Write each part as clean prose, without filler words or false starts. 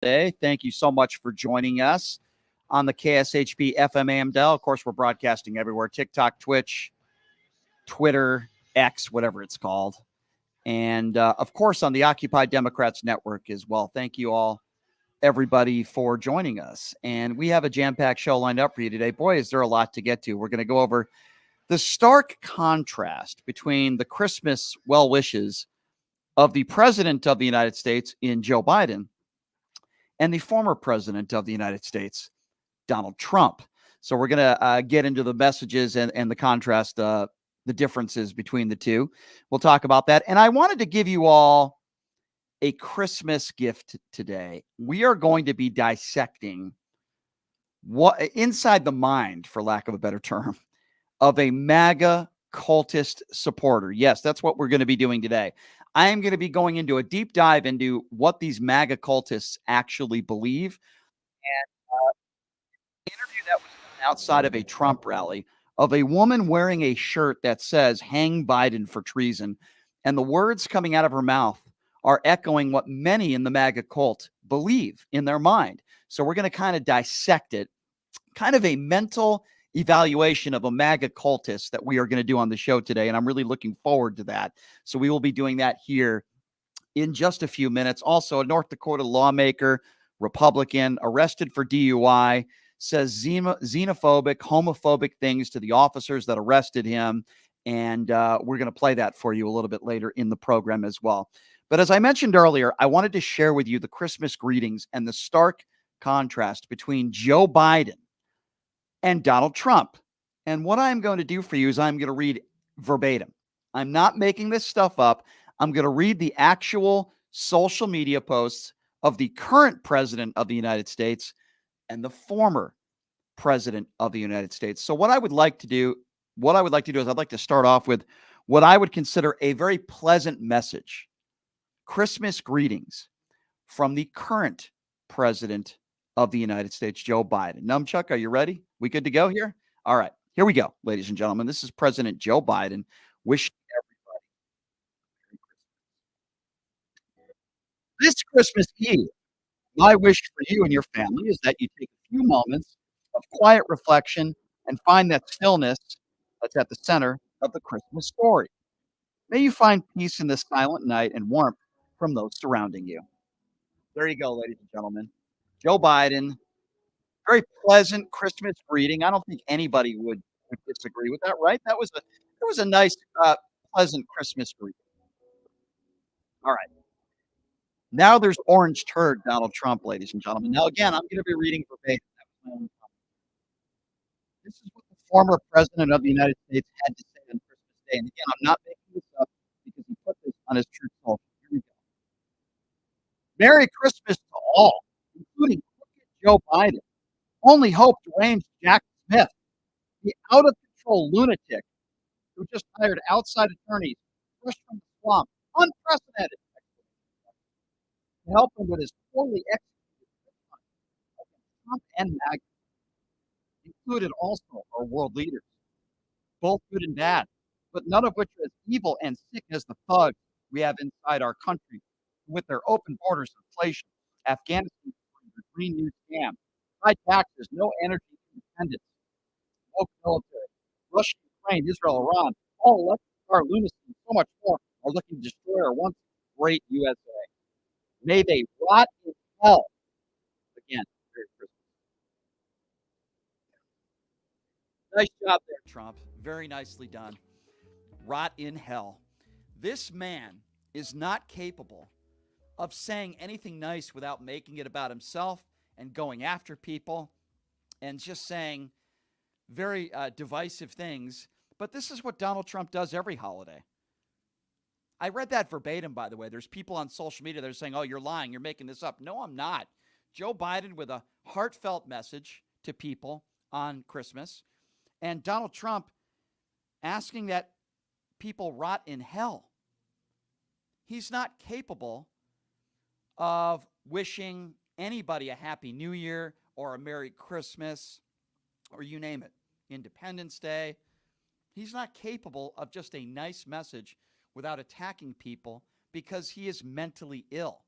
today. Thank you so much for joining us on the KSHP FM AM dial. Of course, we're broadcasting everywhere: TikTok, Twitch, Twitter, X, whatever it's called. And of course, on the Occupy Democrats Network as well. Thank you all, everybody, for joining us. And we have a jam-packed show lined up for you today. Boy, is there a lot to get to. We're going to go over the stark contrast between the Christmas well wishes of the President of the United States in Joe Biden and the former President of the United States, Donald Trump. So we're going to get into the messages and the contrast, the differences between the two. We'll talk about that. And I wanted to give you all a Christmas gift today. We are going to be dissecting what inside the mind, for lack of a better term, of a MAGA cultist supporter. Yes, that's what we're going to be doing today. I am going to be going into a deep dive into what these MAGA cultists actually believe. And interview that was outside of a Trump rally of a woman wearing a shirt that says "Hang Biden for treason," and the words coming out of her mouth are echoing what many in the MAGA cult believe in their mind. So we're going to kind of dissect it, kind of a mental evaluation of a MAGA cultist that we are going to do on the show today. And I'm really looking forward to that. So we will be doing that here in just a few minutes. Also, a North Dakota lawmaker, Republican, arrested for DUI, says xenophobic, homophobic things to the officers that arrested him. And we're going to play that for you a little bit later in the program as well. But as I mentioned earlier, I wanted to share with you the Christmas greetings and the stark contrast between Joe Biden and Donald Trump. And what I'm going to do for you is I'm going to read verbatim. I'm not making this stuff up. I'm going to read the actual social media posts of the current president of the United States and the former president of the United States. So what I would like to do is I'd like to start off with what I would consider a very pleasant message. Christmas greetings from the current president of the United States, Joe Biden. Numchuck, are you ready? We good to go here? All right, here we go, ladies and gentlemen. This is President Joe Biden wishing everybody Merry Christmas. This Christmas Eve, my wish for you and your family is that you take a few moments of quiet reflection and find that stillness that's at the center of the Christmas story. May you find peace in this silent night and warmth from those surrounding you. There you go, ladies and gentlemen. Joe Biden, very pleasant Christmas greeting. I don't think anybody would disagree with that, right? That was a nice, pleasant Christmas greeting. All right. Now there's orange turd Donald Trump, ladies and gentlemen. Now again, I'm going to be reading verbatim. That was my own comment. This is what the former president of the United States had to say on Christmas Day. And again, I'm not making this up because he put this on his Truth Social. Here we go. Merry Christmas to all, including crooked Joe Biden. Only hope deranged Jack Smith, the out of control lunatic who just hired outside attorneys fresh from the swamp, unprecedented, to help him with his poorly executed witch hunt against Trump and MAGA. Included also are world leaders, both good and bad, but none of which are as evil and sick as the thugs we have inside our country with their open borders, inflation, Afghanistan, the Green New Scam, high taxes, no energy independence, no military, Russia, Ukraine, Israel, Iran, all electric car lunacy, and so much more are looking to destroy our once great USA. May they rot in hell. Again, Merry Christmas. Nice job there, Trump. Very nicely done. Rot in hell. This man is not capable of saying anything nice without making it about himself and going after people and just saying very divisive things. But this is what Donald Trump does every holiday. I read that verbatim, by the way. There's people on social media that are saying, oh, you're lying. You're making this up. No, I'm not. Joe Biden with a heartfelt message to people on Christmas, and Donald Trump asking that people rot in hell. He's not capable of wishing anybody a Happy New Year or a Merry Christmas or you name it, Independence Day. He's not capable of just a nice message without attacking people because he is mentally ill.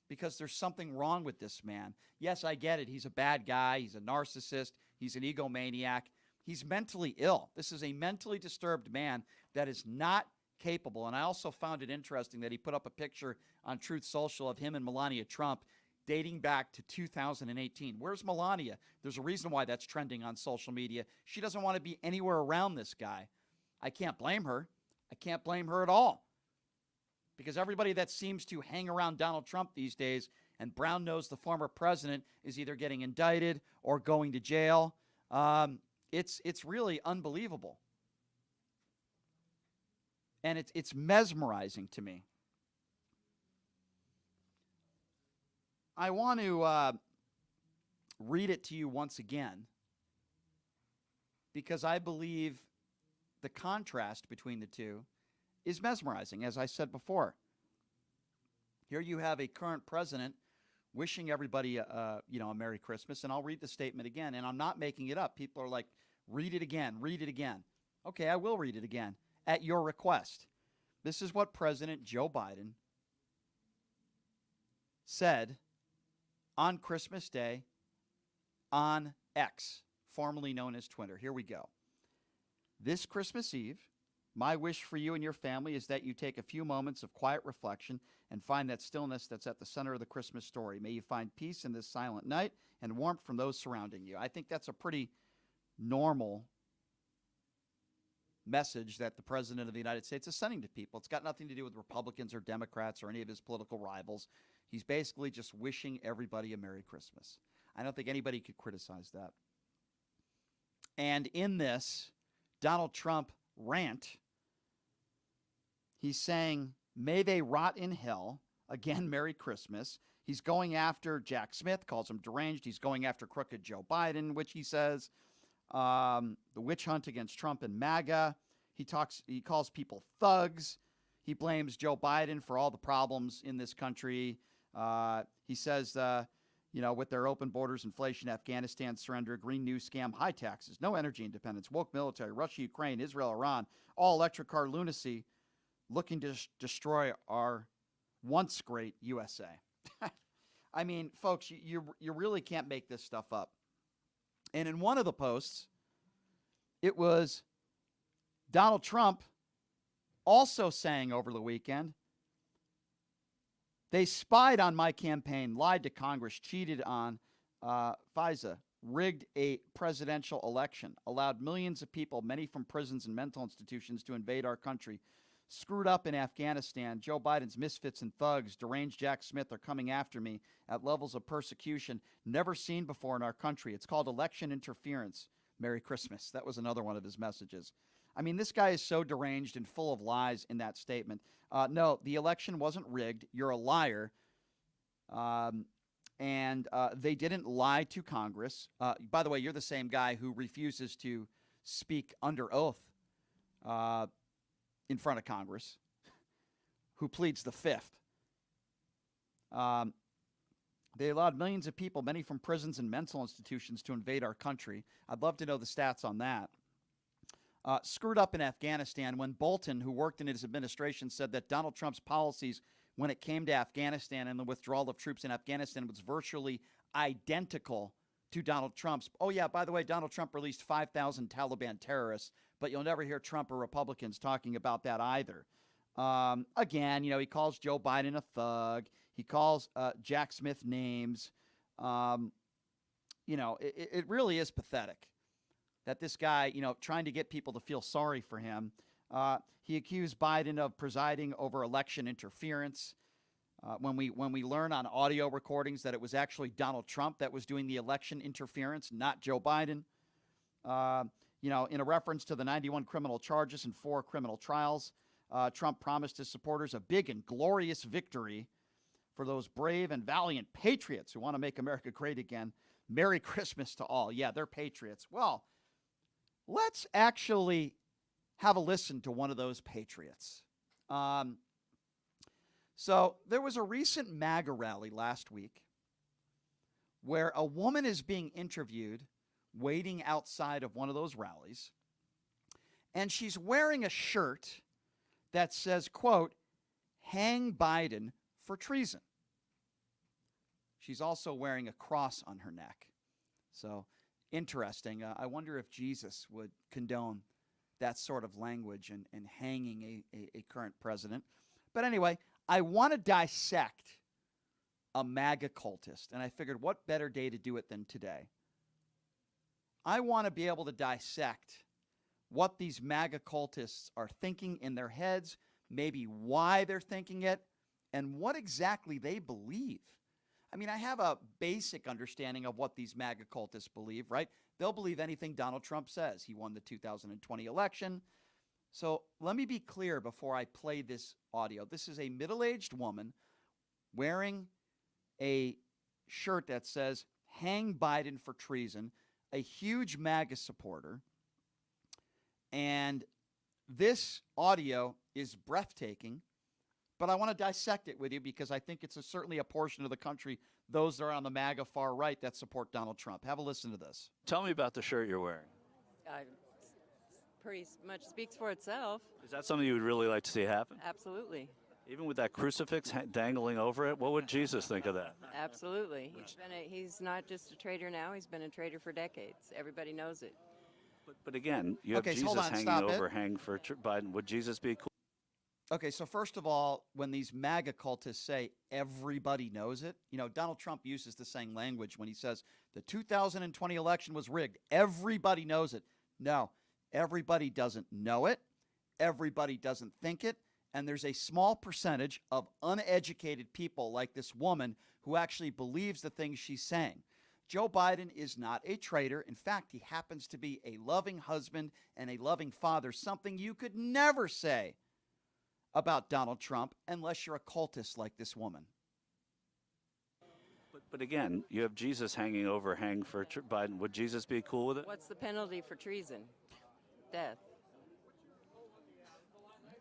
because there's something wrong with this man. Yes, I get it. He's a bad guy. He's a narcissist. He's an egomaniac. He's mentally ill. This is a mentally disturbed man that is not capable. And I also found it interesting that he put up a picture on Truth Social of him and Melania Trump dating back to 2018. Where's Melania? There's a reason why that's trending on social media. She doesn't want to be anywhere around this guy. I can't blame her. I can't blame her at all. Because everybody that seems to hang around Donald Trump these days, and Brown knows the former president is either getting indicted or going to jail. It's really unbelievable. And it's mesmerizing to me. I want to read it to you once again because I believe the contrast between the two is mesmerizing, as I said before. Here you have a current president wishing everybody a Merry Christmas, and I'll read the statement again, and I'm not making it up. People are like, read it again, read it again. Okay, I will read it again at your request. This is what President Joe Biden said on Christmas Day on X, formerly known as Twitter. Here we go. This Christmas Eve, my wish for you and your family is that you take a few moments of quiet reflection and find that stillness that's at the center of the Christmas story. May you find peace in this silent night and warmth from those surrounding you. I think that's a pretty normal message that the President of the United States is sending to people. It's got nothing to do with Republicans or Democrats or any of his political rivals. He's basically just wishing everybody a Merry Christmas. I don't think anybody could criticize that. And in this Donald Trump rant, he's saying, may they rot in hell. Again, Merry Christmas. He's going after Jack Smith, calls him deranged. He's going after crooked Joe Biden, which he says, the witch hunt against Trump and MAGA. He calls people thugs. He blames Joe Biden for all the problems in this country. He says, with their open borders, inflation, Afghanistan surrender, Green New scam, high taxes, no energy independence, woke military, Russia, Ukraine, Israel, Iran, all electric car lunacy, looking to destroy our once great USA. I mean, folks, you really can't make this stuff up. And in one of the posts, it was Donald Trump also saying over the weekend, they spied on my campaign, lied to Congress, cheated on FISA, rigged a presidential election, allowed millions of people, many from prisons and mental institutions, to invade our country, screwed up in Afghanistan. Joe Biden's misfits and thugs, deranged Jack Smith, are coming after me at levels of persecution never seen before in our country. It's called election interference. Merry Christmas. That was another one of his messages. I mean, this guy is so deranged and full of lies in that statement. No, the election wasn't rigged. You're a liar. And they didn't lie to Congress. By the way, you're the same guy who refuses to speak under oath in front of Congress, who pleads the fifth. They allowed millions of people, many from prisons and mental institutions, to invade our country. I'd love to know the stats on that. Screwed up in Afghanistan when Bolton, who worked in his administration, said that Donald Trump's policies when it came to Afghanistan and the withdrawal of troops in Afghanistan was virtually identical to Donald Trump's. Oh, yeah, by the way, Donald Trump released 5,000 Taliban terrorists, but you'll never hear Trump or Republicans talking about that either. Again, he calls Joe Biden a thug. He calls Jack Smith names. It really is pathetic that this guy, trying to get people to feel sorry for him. He accused Biden of presiding over election interference. When we learn on audio recordings that it was actually Donald Trump that was doing the election interference, not Joe Biden. In a reference to the 91 criminal charges and 4 criminal trials, Trump promised his supporters a big and glorious victory for those brave and valiant patriots who want to make America great again. Merry Christmas to all. Yeah, they're patriots. Well, let's actually have a listen to one of those patriots. So there was a recent MAGA rally last week where a woman is being interviewed waiting outside of one of those rallies, and she's wearing a shirt that says, quote, hang Biden for treason. She's also wearing a cross on her neck. So interesting. I wonder if Jesus would condone that sort of language and hanging a current president. But anyway, I want to dissect a MAGA cultist, and I figured what better day to do it than today. I want to be able to dissect what these MAGA cultists are thinking in their heads, maybe why they're thinking it, and what exactly they believe. I mean, I have a basic understanding of what these MAGA cultists believe, right? They'll believe anything Donald Trump says. He won the 2020 election. So let me be clear before I play this audio. This is a middle-aged woman wearing a shirt that says, "Hang Biden for treason," a huge MAGA supporter. And this audio is breathtaking, but I want to dissect it with you because I think it's certainly a portion of the country, those that are on the MAGA far right, that support Donald Trump. Have a listen to this. Tell me about the shirt you're wearing. Pretty much speaks for itself. Is that something you would really like to see happen? Absolutely. Even with that crucifix dangling over it, what would Jesus think of that? Absolutely. He's not just a traitor now, he's been a traitor for decades. Everybody knows it. But again, you have Okay, so hold Jesus on, hanging stop over, it. hang for Biden. Would Jesus be cool? Okay, so first of all, when these MAGA cultists say everybody knows it, Donald Trump uses the same language when he says the 2020 election was rigged. Everybody knows it. No, everybody doesn't know it. Everybody doesn't think it. And there's a small percentage of uneducated people like this woman who actually believes the things she's saying. Joe Biden is not a traitor. In fact, he happens to be a loving husband and a loving father, something you could never say about Donald Trump unless you're a cultist like this woman. But again, you have Jesus hanging over, hang for Biden. Would Jesus be cool with it? What's the penalty for treason? Death.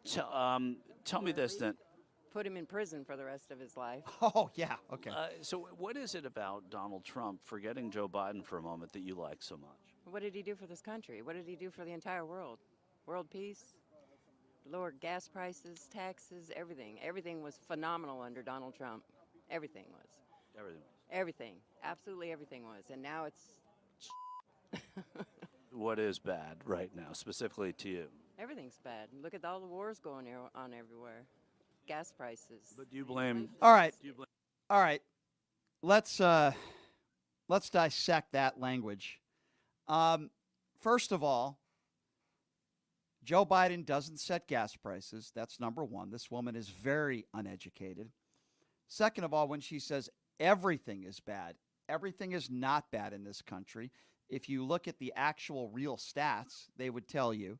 Tell me this then. Put him in prison for the rest of his life. Oh, yeah. Okay. So what is it about Donald Trump, forgetting Joe Biden for a moment, that you like so much? What did he do for this country? What did he do for the entire world? World peace? Lowered gas prices, taxes, everything. Everything was phenomenal under Donald Trump. Everything was. Everything. Everything. Absolutely everything was. And now it's What is bad right now, specifically to you? everything's bad. Look at all the wars going on everywhere. Gas prices. But do you blame? All right. Do you blame? All right. Let's dissect that language. First of all, Joe Biden doesn't set gas prices. That's number one. This woman is very uneducated. Second of all, when she says everything is bad, everything is not bad in this country. If you look at the actual real stats, they would tell you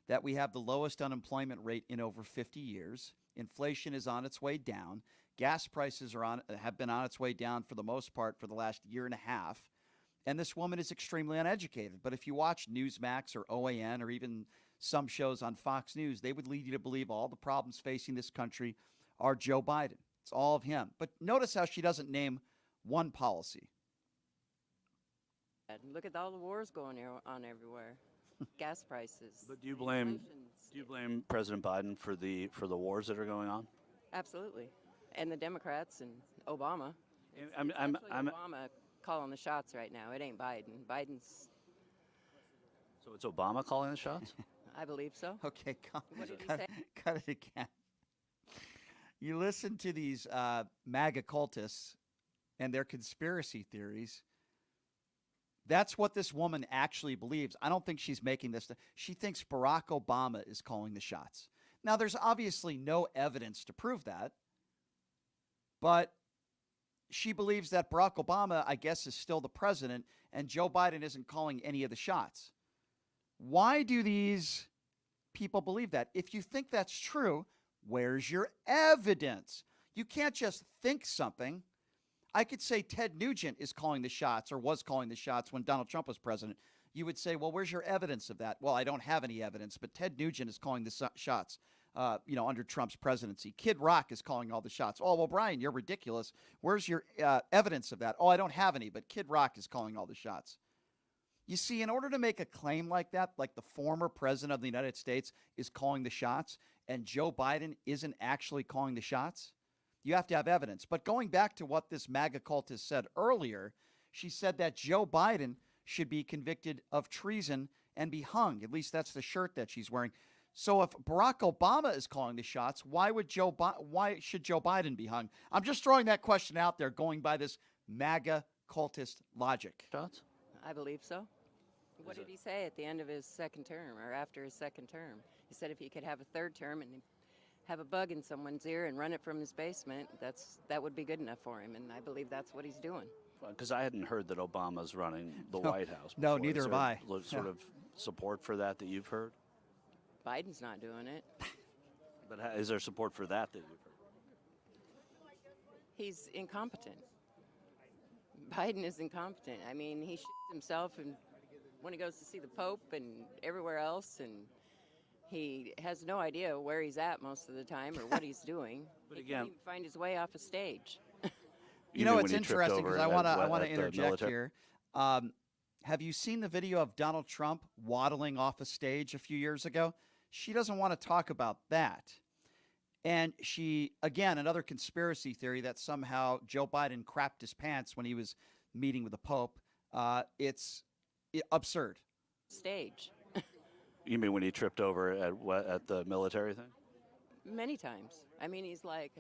that we have the lowest unemployment rate in over 50 years. Inflation is on its way down. Gas prices have been on its way down for the most part for the last year and a half. And this woman is extremely uneducated. But if you watch Newsmax or OAN or even some shows on Fox News, they would lead you to believe all the problems facing this country are Joe Biden. It's all of him. But notice how she doesn't name one policy. Look at all the wars going on everywhere. Gas prices. But do you blame? Do you blame President Biden for the wars that are going on? Absolutely. And the Democrats and Obama. I'm Obama calling the shots right now. It ain't Biden. Biden's, So it's Obama calling the shots? I believe so. Okay, What did he say? cut it again. You listen to these MAGA cultists and their conspiracy theories. That's what this woman actually believes. I don't think she's making this. She thinks Barack Obama is calling the shots. Now, there's obviously no evidence to prove that, but she believes that Barack Obama, I guess, is still the president, and Joe Biden isn't calling any of the shots. Why do these people believe that? If you think that's true, where's your evidence? You can't just think something. I could say Ted Nugent is calling the shots or was calling the shots when Donald Trump was president. You would say, well, where's your evidence of that? Well, I don't have any evidence, but Ted Nugent is calling the shots, under Trump's presidency. Kid Rock is calling all the shots. Oh, well, Brian, you're ridiculous. Where's your evidence of that? Oh, I don't have any, but Kid Rock is calling all the shots. You see, in order to make a claim like that, like the former president of the United States is calling the shots and Joe Biden isn't actually calling the shots, You have to have evidence. But going back to what this MAGA cultist said earlier, she said that Joe Biden should be convicted of treason and be hung. At least that's the shirt that she's wearing. So if Barack Obama is calling the shots, why should Joe Biden be hung? I'm just throwing that question out there, going by this MAGA cultist logic. Shots? I believe so. What did he say at the end of his second term or after his second term? He said if he could have a third term and have a bug in someone's ear and run it from his basement, that would be good enough for him. And I believe that's what he's doing. Because I hadn't heard that Obama's running the White House No, before. neither Is have there I. Sort of support for that you've heard? Biden's not doing it. But is there support for that you've heard? He's incompetent. Biden is incompetent. I mean, he shits himself and when he goes to see the Pope and everywhere else, and he has no idea where he's at most of the time or what he's doing. But he again, can't even find his way off a stage. You know, it's interesting because I want to interject here. Have you seen the video of Donald Trump waddling off a stage a few years ago? She doesn't want to talk about that. And she, again, another conspiracy theory that somehow Joe Biden crapped his pants when he was meeting with the Pope. It's absurd. Stage. You mean when he tripped over at the military thing? Many times. I mean, he's like,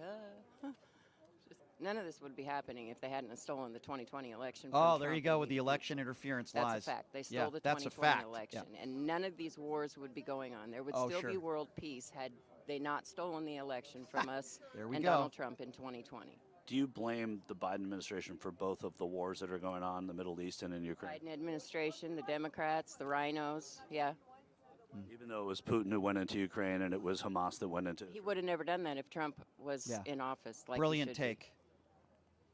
none of this would be happening if they hadn't stolen the 2020 election. Oh, there you go with the election interference lies. That's a fact. They stole the 2020 election, and none of these wars would be going on. There would still be world peace had they not stolen the election from us and Donald Trump in 2020. Do you blame the Biden administration for both of the wars that are going on in the Middle East and in Ukraine? Biden administration, the Democrats, the rhinos, yeah. Even though it was Putin who went into Ukraine and it was Hamas that went into He would have never done that if Trump was in office. Like Brilliant take.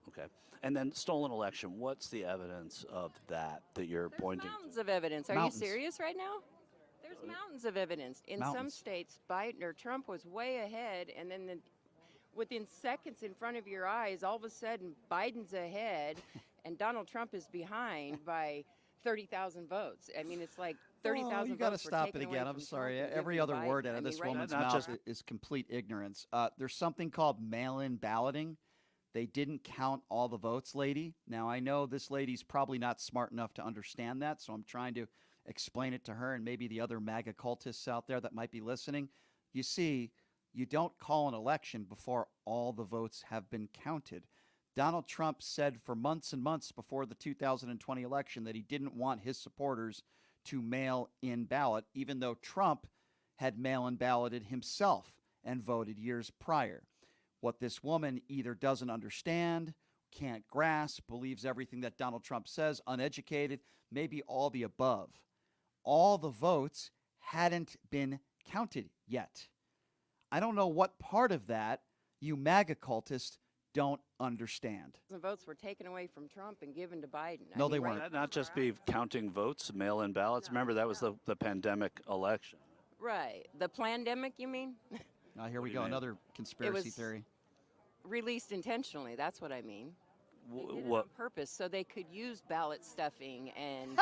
Okay. And then stolen election. What's the evidence of that you're pointing to? Mountains of evidence. Are you serious right now? There's mountains of evidence. In some states, Biden or Trump was way ahead, and then within seconds in front of your eyes, all of a sudden Biden's ahead and Donald Trump is behind by 30,000 votes. I mean, it's like 30,000 votes. You got to stop it again. I'm sorry. Every other word out of this woman's mouth is complete ignorance. There's something called mail-in balloting. They didn't count all the votes, lady. Now, I know this lady's probably not smart enough to understand that, so I'm trying to explain it to her and maybe the other MAGA cultists out there that might be listening. You see, you don't call an election before all the votes have been counted. Donald Trump said for months and months before the 2020 election that he didn't want his supporters to mail in ballot, even though Trump had mail-in balloted himself and voted years prior. What this woman either doesn't understand, can't grasp, believes everything that Donald Trump says, uneducated, maybe all the above. All the votes hadn't been counted yet. I don't know what part of that you MAGA cultists don't understand. The votes were taken away from Trump and given to Biden. No, they weren't. Not just be counting votes, mail-in ballots. Remember, that was the pandemic election. Right. The plandemic, you mean? Now, here we go. Another conspiracy theory. Released intentionally. That's what I mean. They did it What? on purpose so they could use ballot stuffing and.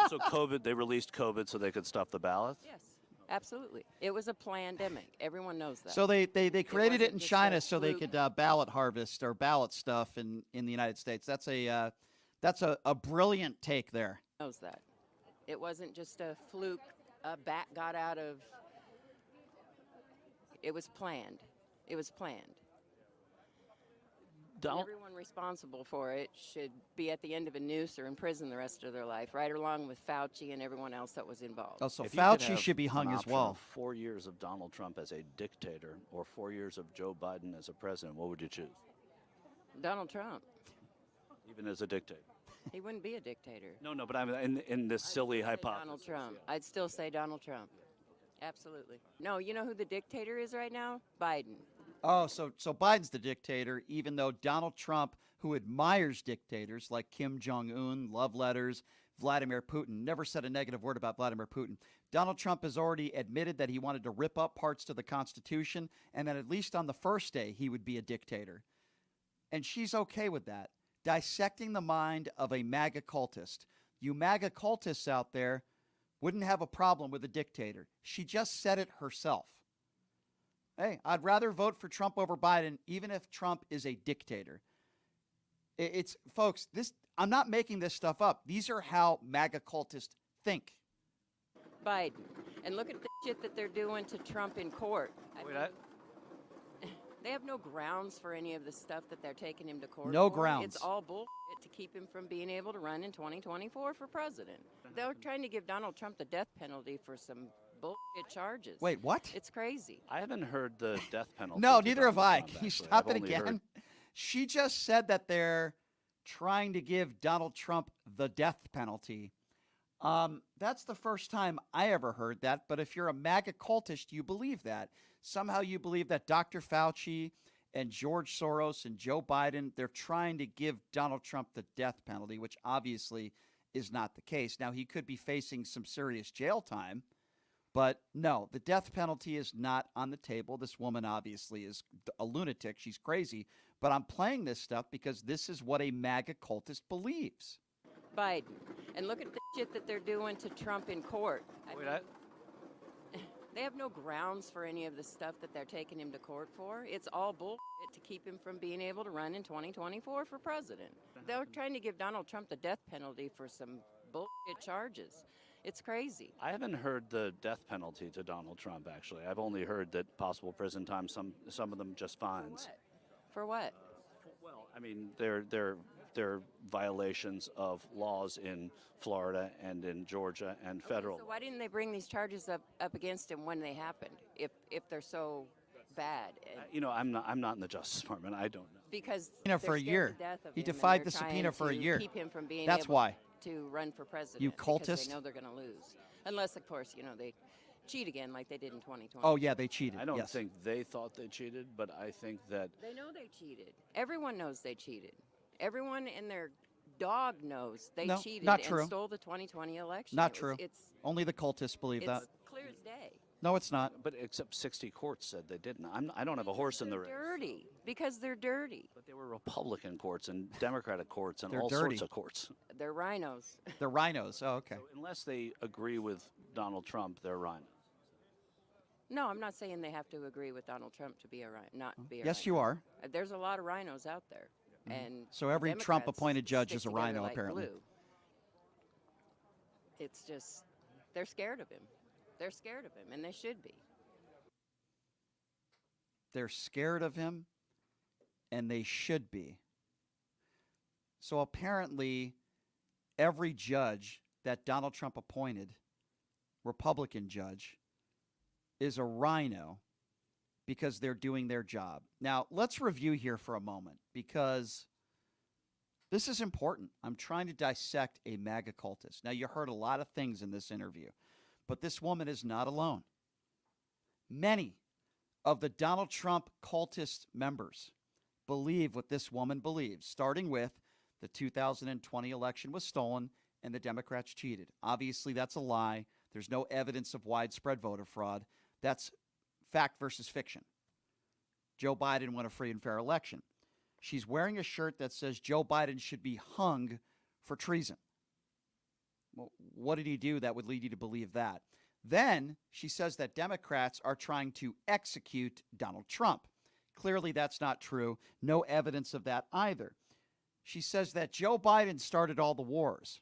So COVID, they released COVID so they could stuff the ballots? Yes, absolutely. It was a plandemic. Everyone knows that. So they created it in just China a so they fluke. could ballot harvest or ballot stuff in the United States. That's a brilliant take there. Knows that. It wasn't just a fluke. A bat got out of. It was planned. It was planned. Everyone responsible for it should be at the end of a noose or in prison the rest of their life, right along with Fauci and everyone else that was involved. Oh, so If you could Fauci have should be hung an as option well. of 4 years of Donald Trump as a dictator or 4 years of Joe Biden as a president, what would you choose? Donald Trump. Even as a dictator? He wouldn't be a dictator. No, but I'm in this silly hypothesis. Donald Trump. I'd still say Donald Trump. Absolutely. No, you know who the dictator is right now? Biden. Oh, so Biden's the dictator, even though Donald Trump, who admires dictators like Kim Jong-un, love letters, Vladimir Putin, never said a negative word about Vladimir Putin. Donald Trump has already admitted that he wanted to rip up parts to the Constitution and that at least on the first day he would be a dictator. And she's okay with that. Dissecting the mind of a MAGA cultist. You MAGA cultists out there wouldn't have a problem with a dictator. She just said it herself. Hey, I'd rather vote for Trump over Biden, even if Trump is a dictator. It's folks, this I'm not making this stuff up. These are how MAGA cultists think. Biden. And look at the shit that they're doing to Trump in court. They have no grounds for any of the stuff that they're taking him to court No for. grounds. It's all bullshit to keep him from being able to run in 2024 for president. They're trying to give Donald Trump the death penalty for some bullshit charges. Wait, what? It's crazy. I haven't heard the death penalty. No, to neither have Donald I. Trump, Can you actually. stop I've it only again? heard- She just said that they're trying to give Donald Trump the death penalty. That's the first time I ever heard that. But if you're a MAGA cultist, you believe that. Somehow you believe that Dr. Fauci and George Soros and Joe Biden, they're trying to give Donald Trump the death penalty, which obviously is not the case. Now, he could be facing some serious jail time. But no, the death penalty is not on the table. This woman obviously is a lunatic. She's crazy. But I'm playing this stuff because this is what a MAGA cultist believes. Biden. And look at the shit that they're doing to Trump in court. They have no grounds for any of the stuff that they're taking him to court for. It's all bullshit to keep him from being able to run in 2024 for president. They're trying to give Donald Trump the death penalty for some bullshit charges. It's crazy. I haven't heard the death penalty to Donald Trump, actually. I've only heard that possible prison time, some of them just fines. For what? Well, I mean, they're violations of laws in Florida and in Georgia and federal. So why didn't they bring these charges up against him when they happened, if they're so bad? I'm not in the Justice Department. I don't know. Because Subpoena for a year. He defied the subpoena for a year. Keep him from being That's able why. to run for president. You Because cultist. they know they're going to lose, unless of course they cheat again like they did in 2020. Oh, yeah, they cheated. I don't yes. think they thought they cheated, but I think that They know they cheated. Everyone knows they cheated. Everyone and their dog knows they No, cheated not and true. stole the 2020 election. Not true. It's Only the cultists believe that. clear as day. No, it's not. but except 60 courts said they didn't. I don't have a horse in the race. Dirty. Because they're dirty. But they were Republican courts and Democratic courts and They're all dirty. sorts of courts. They're rhinos. They're rhinos. Oh, okay. So unless they agree with Donald Trump, they're rhinos. No, I'm not saying they have to agree with Donald Trump to be a rhino. Not be a Yes, rhino. you are. There's a lot of rhinos out there, and So every Democrats Trump-appointed judge stick is a together rhino, like apparently. glue. It's just they're scared of him. They're scared of him, and they should be. They're scared of him, and they should be. So apparently, every judge that Donald Trump appointed, Republican judge, is a rhino because they're doing their job. Now, let's review here for a moment because this is important. I'm trying to dissect a MAGA cultist. Now, you heard a lot of things in this interview, but this woman is not alone. Many of the Donald Trump cultist members believe what this woman believes, starting with the 2020 election was stolen and the Democrats cheated. Obviously, that's a lie. There's no evidence of widespread voter fraud. That's fact versus fiction. Joe Biden won a free and fair election. She's wearing a shirt that says Joe Biden should be hung for treason. Well, what did he do that would lead you to believe that? Then she says that Democrats are trying to execute Donald Trump. Clearly, that's not true. No evidence of that either. She says that Joe Biden started all the wars.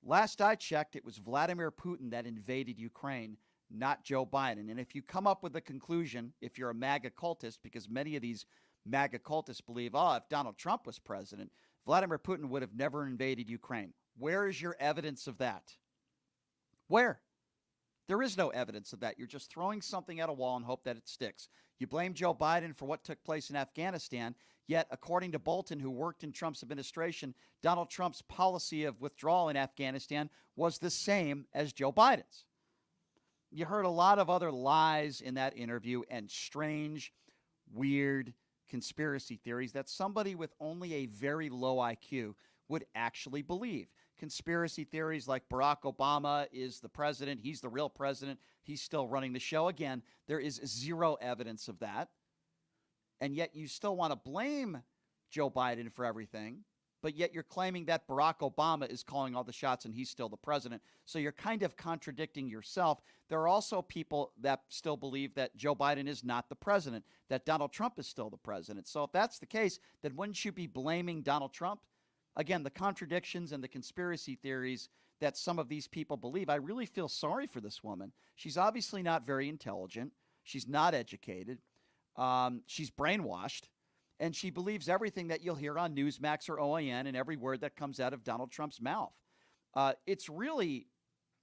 Last I checked, it was Vladimir Putin that invaded Ukraine, not Joe Biden. And if you come up with a conclusion, if you're a MAGA cultist, because many of these MAGA cultists believe, if Donald Trump was president, Vladimir Putin would have never invaded Ukraine. Where is your evidence of that? Where? There is no evidence of that. You're just throwing something at a wall and hope that it sticks. You blame Joe Biden for what took place in Afghanistan, yet according to Bolton, who worked in Trump's administration, Donald Trump's policy of withdrawal in Afghanistan was the same as Joe Biden's. You heard a lot of other lies in that interview and strange, weird conspiracy theories that somebody with only a very low IQ would actually believe. Conspiracy theories like Barack Obama is the president, he's the real president, he's still running the show. Again, there is zero evidence of that. And yet you still want to blame Joe Biden for everything. but yet you're claiming that Barack Obama is calling all the shots and he's still the president. So you're kind of contradicting yourself. There are also people that still believe that Joe Biden is not the president, that Donald Trump is still the president. So if that's the case, then wouldn't you be blaming Donald Trump? Again, the contradictions and the conspiracy theories that some of these people believe, I really feel sorry for this woman. She's obviously not very intelligent. She's not educated. She's brainwashed. And she believes everything that you'll hear on Newsmax or OAN and every word that comes out of Donald Trump's mouth. It's really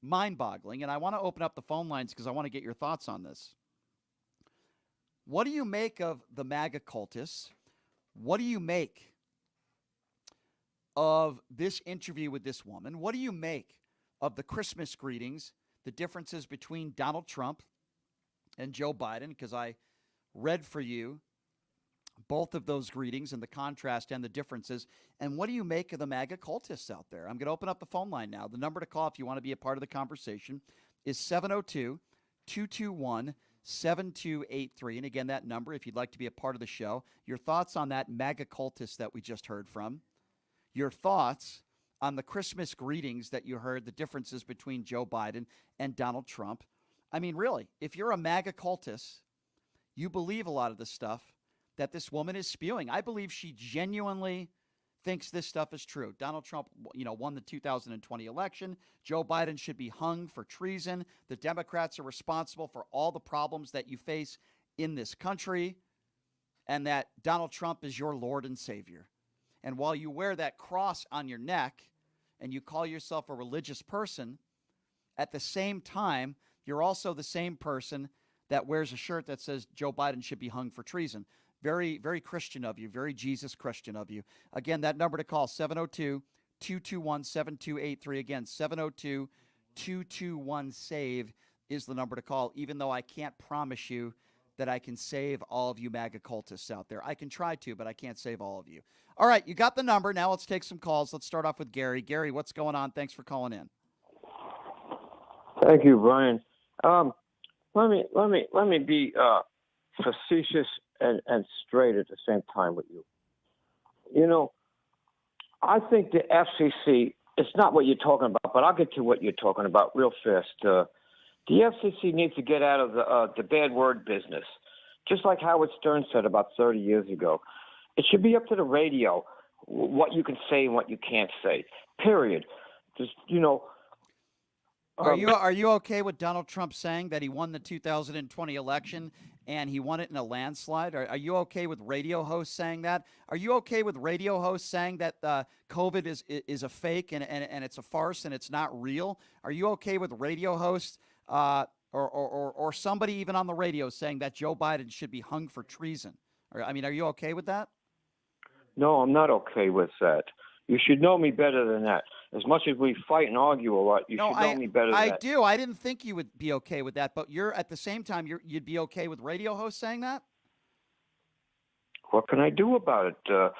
mind-boggling. And I want to open up the phone lines because I want to get your thoughts on this. What do you make of the MAGA cultists? What do you make of this interview with this woman? What do you make of the Christmas greetings, the differences between Donald Trump and Joe Biden? Because I read for you both of those greetings and the contrast and the differences. And what do you make of the MAGA cultists out there? I'm going to open up the phone line now. The number to call if you want to be a part of the conversation is 702-221-7283. And again, that number, if you'd like to be a part of the show, your thoughts on that MAGA cultist that we just heard from, your thoughts on the Christmas greetings that you heard, the differences between Joe Biden and Donald Trump. I mean, really, if you're a MAGA cultist, you believe a lot of the stuff that this woman is spewing. I believe she genuinely thinks this stuff is true. Donald Trump, won the 2020 election. Joe Biden should be hung for treason. The Democrats are responsible for all the problems that you face in this country, and that Donald Trump is your Lord and Savior. And while you wear that cross on your neck and you call yourself a religious person, at the same time, you're also the same person that wears a shirt that says Joe Biden should be hung for treason. Very, very Christian of you, very Jesus Christian of you. Again, that number to call, 702-221-7283. Again, 702-221-SAVE is the number to call, even though I can't promise you that I can save all of you MAGA cultists out there. I can try to, but I can't save all of you. All right, you got the number. Now let's take some calls. Let's start off with Gary. Gary, what's going on? Thanks for calling in. Thank you, Brian. Let me be facetious and straight at the same time with you. I think the FCC, it's not what you're talking about, but I'll get to what you're talking about real fast. The FCC needs to get out of the bad word business, just like Howard Stern said about 30 years ago. It should be up to the radio what you can say and what you can't say, period. Just, Are you okay with Donald Trump saying that he won the 2020 election and he won it in a landslide? Are you okay with radio hosts saying that? Are you okay with radio hosts saying that COVID is a fake and it's a farce and it's not real? Are you okay with radio hosts or somebody even on the radio saying that Joe Biden should be hung for treason? Are you okay with that? No, I'm not okay with that. You should know me better than that. As much as we fight and argue a lot, you should know me better than that. I do. I didn't think you would be okay with that, but you're at the same time, you'd be okay with radio hosts saying that? What can I do about it?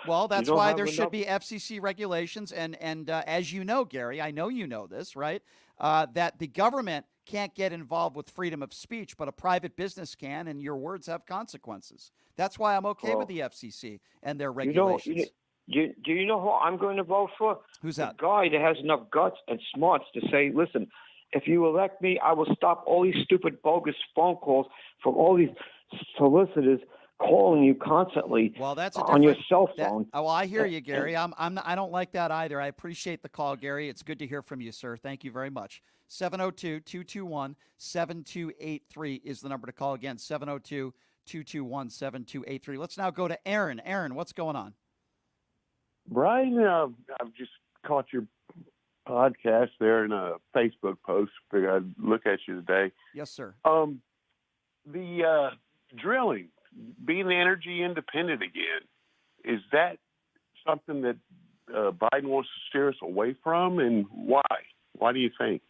Well, that's why there should be FCC regulations. And as you know, Gary, I know you know this, right? That the government can't get involved with freedom of speech, but a private business can, and your words have consequences. That's why I'm okay with the FCC and their regulations. Do you know who I'm going to vote for? Who's that? The guy that has enough guts and smarts to say, listen, if you elect me, I will stop all these stupid, bogus phone calls from all these solicitors calling you constantly on your cell phone. I hear you, Gary. I don't like that either. I appreciate the call, Gary. It's good to hear from you, sir. Thank you very much. 702-221-7283 is the number to call. Again, 702-221-7283. Let's now go to Aaron. Aaron, what's going on? Brian, I've just caught your podcast there in a Facebook post. Figured I'd look at you today. Yes, sir. The drilling, being energy independent again, is that something that Biden wants to steer us away from, and why? Why do you think?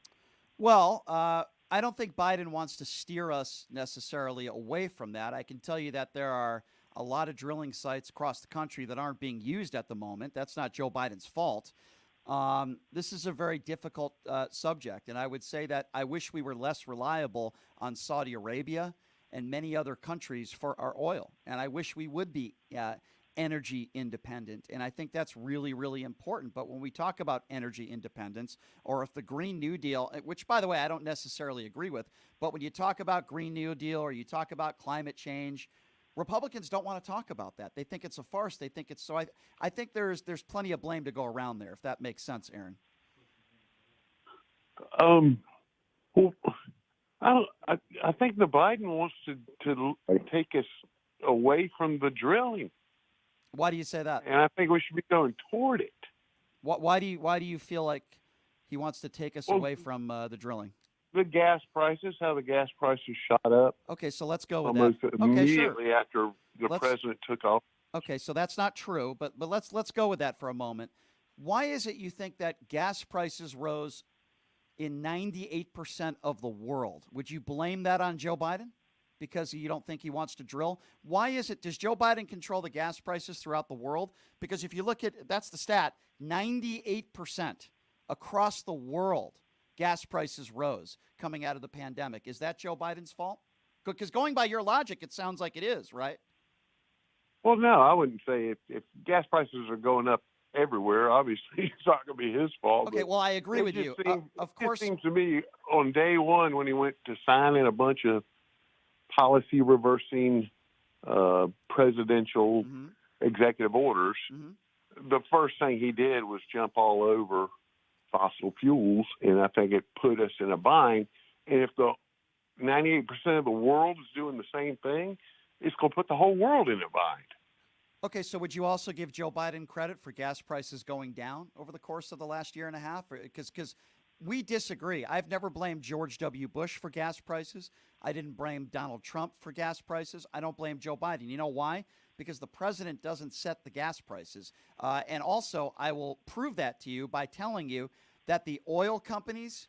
Well, I don't think Biden wants to steer us necessarily away from that. I can tell you that there are a lot of drilling sites across the country that aren't being used at the moment. That's not Joe Biden's fault. This is a very difficult subject, and I would say that I wish we were less reliable on Saudi Arabia and many other countries for our oil, and I wish we would be energy independent. And I think that's really, really important. But when we talk about energy independence, or if the Green New Deal, which, by the way, I don't necessarily agree with, but when you talk about Green New Deal or you talk about climate change, Republicans don't want to talk about that. They think it's a farce. They think it's so. I think there's plenty of blame to go around there, if that makes sense, Aaron. Well, I think the Biden wants to take us away from the drilling. Why do you say that? And I think we should be going toward it. Why do you feel like he wants to take us away from the drilling? The gas prices, how the gas prices shot up. Okay, so let's go with almost that. immediately sure. after the president took off. Okay, so that's not true, but let's go with that for a moment. Why is it you think that gas prices rose in 98% of the world? Would you blame that on Joe Biden because you don't think he wants to drill? Why is it, does Joe Biden control the gas prices throughout the world? Because if you look at, that's the stat, 98% across the world, gas prices rose coming out of the pandemic. Is that Joe Biden's fault? Because going by your logic, it sounds like it is, right? Well, no, I wouldn't say if gas prices are going up everywhere, obviously it's not going to be his fault. Okay, well, I agree with you. Of course. It seems to me on day one when he went to sign in a bunch of policy reversing presidential executive orders, the first thing he did was jump all over fossil fuels, and I think it put us in a bind. And if the 98% of the world is doing the same thing, it's going to put the whole world in a bind. Okay, so would you also give Joe Biden credit for gas prices going down over the course of the last year and a half? Because we disagree. I've never blamed George W. Bush for gas prices. I didn't blame Donald Trump for gas prices. I don't blame Joe Biden. You know why? Because the president doesn't set the gas prices. And also, I will prove that to you by telling you that the oil companies,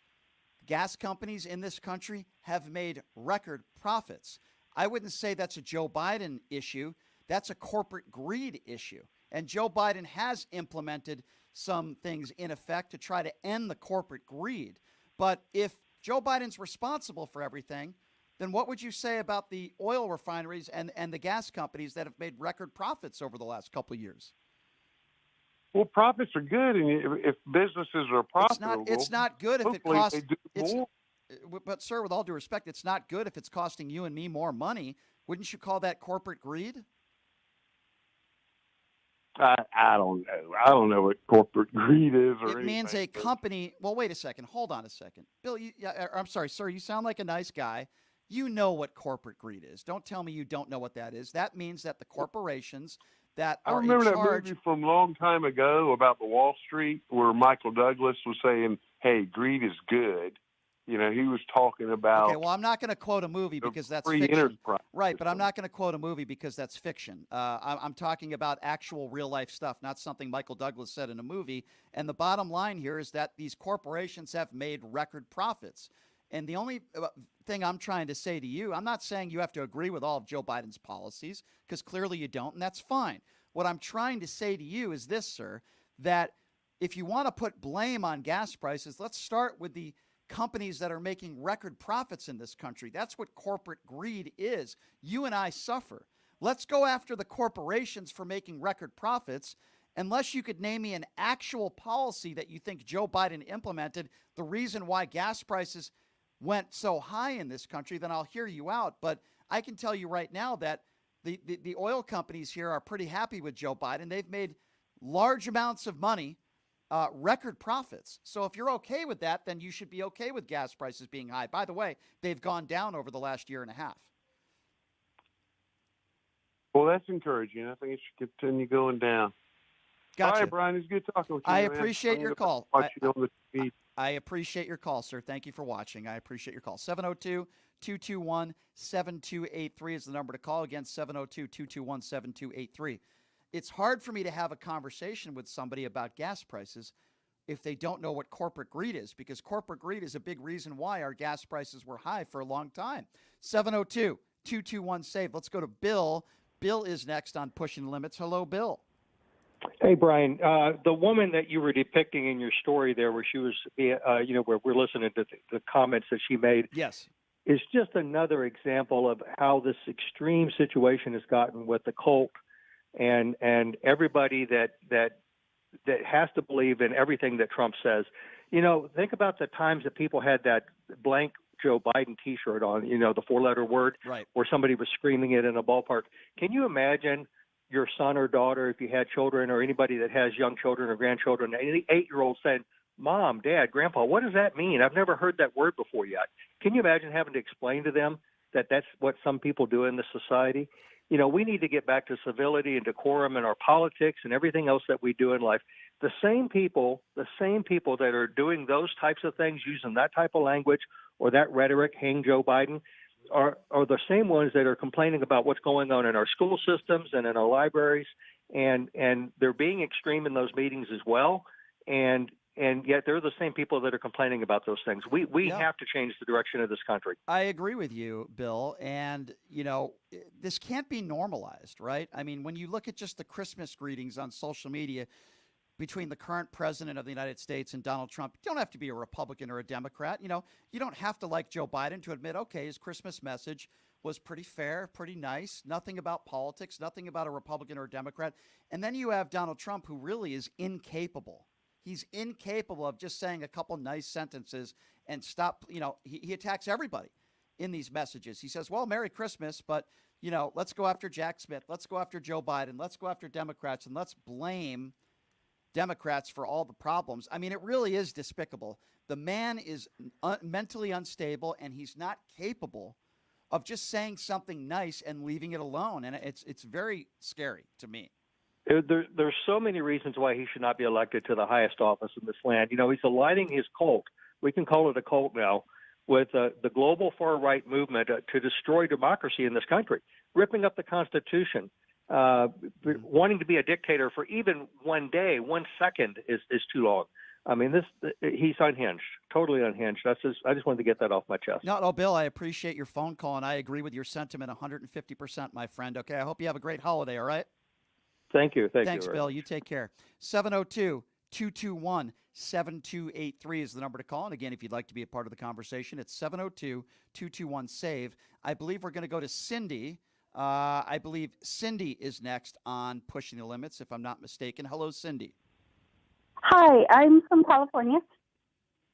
gas companies in this country have made record profits. I wouldn't say that's a Joe Biden issue. That's a corporate greed issue. And Joe Biden has implemented some things in effect to try to end the corporate greed. But if Joe Biden's responsible for everything, then what would you say about the oil refineries and the gas companies that have made record profits over the last couple of years? Well, profits are good, and if businesses are profitable, it's not good if it costs. They do more. But, sir, with all due respect, it's not good if it's costing you and me more money. Wouldn't you call that corporate greed? I don't know. I don't know what corporate greed is or anything. It means a company. Well, wait a second. Hold on a second. Bill, I'm sorry, sir. You sound like a nice guy. You know what corporate greed is. Don't tell me you don't know what that is. That means that the corporations that are in charge. I remember that movie from a long time ago about the Wall Street where Michael Douglas was saying, hey, greed is good. You know, he was talking about. Okay, well, I'm not going to quote a movie because that's fiction. Right, but I'm not going to quote a movie because that's fiction. I'm talking about actual real-life stuff, not something Michael Douglas said in a movie. And the bottom line here is that these corporations have made record profits. And the only thing I'm trying to say to you, I'm not saying you have to agree with all of Joe Biden's policies, because clearly you don't, and that's fine. What I'm trying to say to you is this, sir, that if you want to put blame on gas prices, let's start with the companies that are making record profits in this country. That's what corporate greed is. You and I suffer. Let's go after the corporations for making record profits. Unless you could name me an actual policy that you think Joe Biden implemented, the reason why gas prices went so high in this country, then I'll hear you out. But I can tell you right now that the oil companies here are pretty happy with Joe Biden. They've made large amounts of money, record profits. So if you're okay with that, then you should be okay with gas prices being high. By the way, they've gone down over the last year and a half. Well, that's encouraging. I think it should continue going down. Gotcha. All right, Brian, it's good talking with you. I appreciate your call. I appreciate your call, sir. Thank you for watching. I appreciate your call. 702-221-7283 is the number to call. Again, 702-221-7283. It's hard for me to have a conversation with somebody about gas prices if they don't know what corporate greed is, because corporate greed is a big reason why our gas prices were high for a long time. 702-221-SAVE. Let's go to Bill. Bill is next on Pushing the Limits. Hello, Bill. Hey, Brian, the woman that you were depicting in your story there where she was, where we're listening to the comments that she made. Yes. Is just another example of how this extreme situation has gotten with the cult and everybody that has to believe in everything that Trump says. You know, think about the times that people had that blank Joe Biden T-shirt on, you know, the 4-letter word, Right. or somebody was screaming it in a ballpark. Can you imagine your son or daughter, if you had children, or anybody that has young children or grandchildren, any 8-year-old saying, Mom, Dad, Grandpa, what does that mean? I've never heard that word before yet. Can you imagine having to explain to them that that's what some people do in this society? You know, we need to get back to civility and decorum in our politics and everything else that we do in life. The same people that are doing those types of things, using that type of language or that rhetoric, hang Joe Biden, are the same ones that are complaining about what's going on in our school systems and in our libraries, and they're being extreme in those meetings as well. And yet they're the same people that are complaining about those things. We have to change the direction of this country. I agree with you, Bill. And, you know, this can't be normalized, right? I mean, when you look at just the Christmas greetings on social media between the current president of the United States and Donald Trump, you don't have to be a Republican or a Democrat. You know, you don't have to like Joe Biden to admit, okay, his Christmas message was pretty fair, pretty nice, nothing about politics, nothing about a Republican or a Democrat. And then you have Donald Trump, who really is incapable. He's incapable of just saying a couple nice sentences and stop. You know, he attacks everybody in these messages. He says, well, Merry Christmas, but, you know, let's go after Jack Smith. Let's go after Joe Biden. Let's go after Democrats, and let's blame Democrats for all the problems. I mean, it really is despicable. The man is mentally unstable, and he's not capable of just saying something nice and leaving it alone. And it's very scary to me. There's so many reasons why he should not be elected to the highest office in this land. You know, he's aligning his cult. We can call it a cult now, with the global far-right movement to destroy democracy in this country, ripping up the Constitution, wanting to be a dictator for even 1 day, 1 second is too long. I mean, he's unhinged, totally unhinged. I just wanted to get that off my chest. No, Bill, I appreciate your phone call, and I agree with your sentiment 150%, my friend. Okay, I hope you have a great holiday, all right? Thank you. Thanks, Bill. You take care. 702-221-7283 is the number to call. And again, if you'd like to be a part of the conversation, it's 702-221-SAVE. I believe we're going to go to Cindy. I believe Cindy is next on Pushing the Limits, if I'm not mistaken. Hello, Cindy. Hi, I'm from California.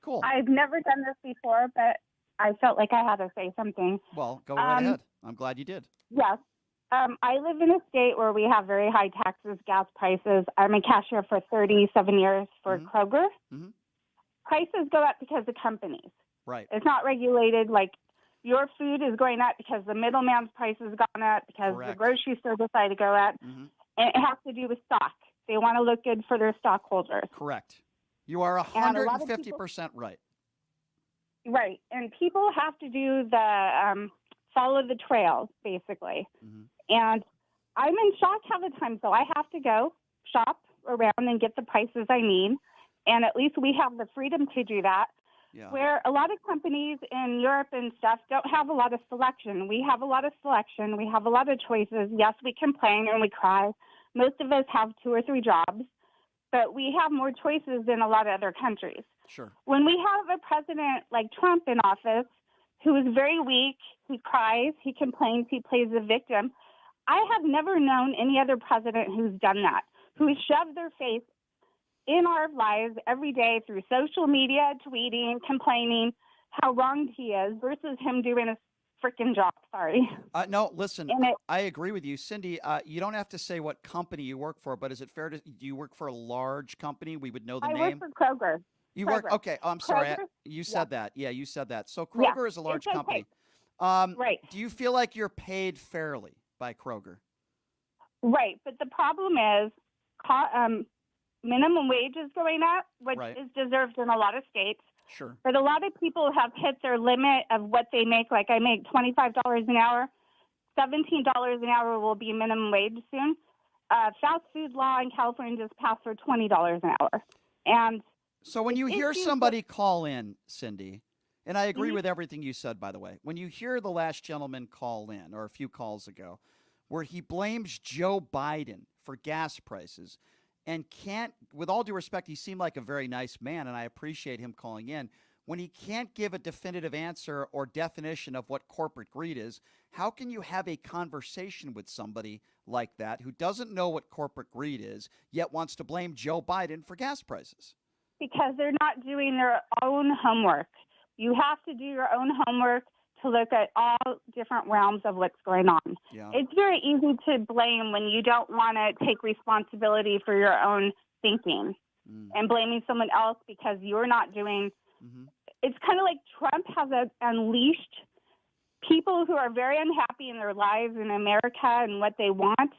Cool. I've never done this before, but I felt like I had to say something. Well, go right ahead. I'm glad you did. Yes. I live in a state where we have very high taxes, gas prices. I'm a cashier for 37 years for Kroger. Mm-hmm. Prices go up because of companies. Right. It's not regulated. Like, your food is going up because the middleman's price has gone up, because Correct. the grocery store decided to go up. Mm-hmm. And it has to do with stock. They want to look good for their stockholders. Correct. You are 150% right. Right. And people have to do the follow the trail, basically. Mm-hmm. And I'm in shock half the time. So I have to go shop around and get the prices I need. And at least we have the freedom to do that. Yeah. Where a lot of companies in Europe and stuff don't have a lot of selection. We have a lot of selection. We have a lot of choices. Yes, we complain and we cry. Most of us have 2 or 3 jobs, but we have more choices than a lot of other countries. Sure. When we have a president like Trump in office, who is very weak, he cries, he complains, he plays the victim, I have never known any other president who's done that, who has shoved their face in our lives every day through social media, tweeting, complaining how wronged he is, versus him doing a freaking job. Sorry. No, listen, I agree with you. Cindy, you don't have to say what company you work for, but is it fair do you work for a large company? We would know the name. I work for Kroger. You work, okay. Oh, I'm sorry. Kroger? You said that. Yeah, you said that. So Kroger is a large company. Right. Do you feel like you're paid fairly by Kroger? Right. But the problem is minimum wage is going up, which is deserved in a lot of states. Sure. But a lot of people have hit their limit of what they make. Like, I make $25 an hour. $17 an hour will be minimum wage soon. Fast food law in California just passed for $20 an hour. And so when you hear somebody call in, Cindy, and I agree with everything you said, by the way, when you hear the last gentleman call in, or a few calls ago, where he blames Joe Biden for gas prices, and can't, with all due respect, he seemed like a very nice man, and I appreciate him calling in. when he can't give a definitive answer or definition of what corporate greed is, how can you have a conversation with somebody like that who doesn't know what corporate greed is, yet wants to blame Joe Biden for gas prices? Because they're not doing their own homework. You have to do your own homework to look at all different realms of what's going on. Yeah. It's very easy to blame when you don't want to take responsibility for your own thinking and blaming someone else because you're not doing. It's kind of like Trump has unleashed people who are very unhappy in their lives in America and what they want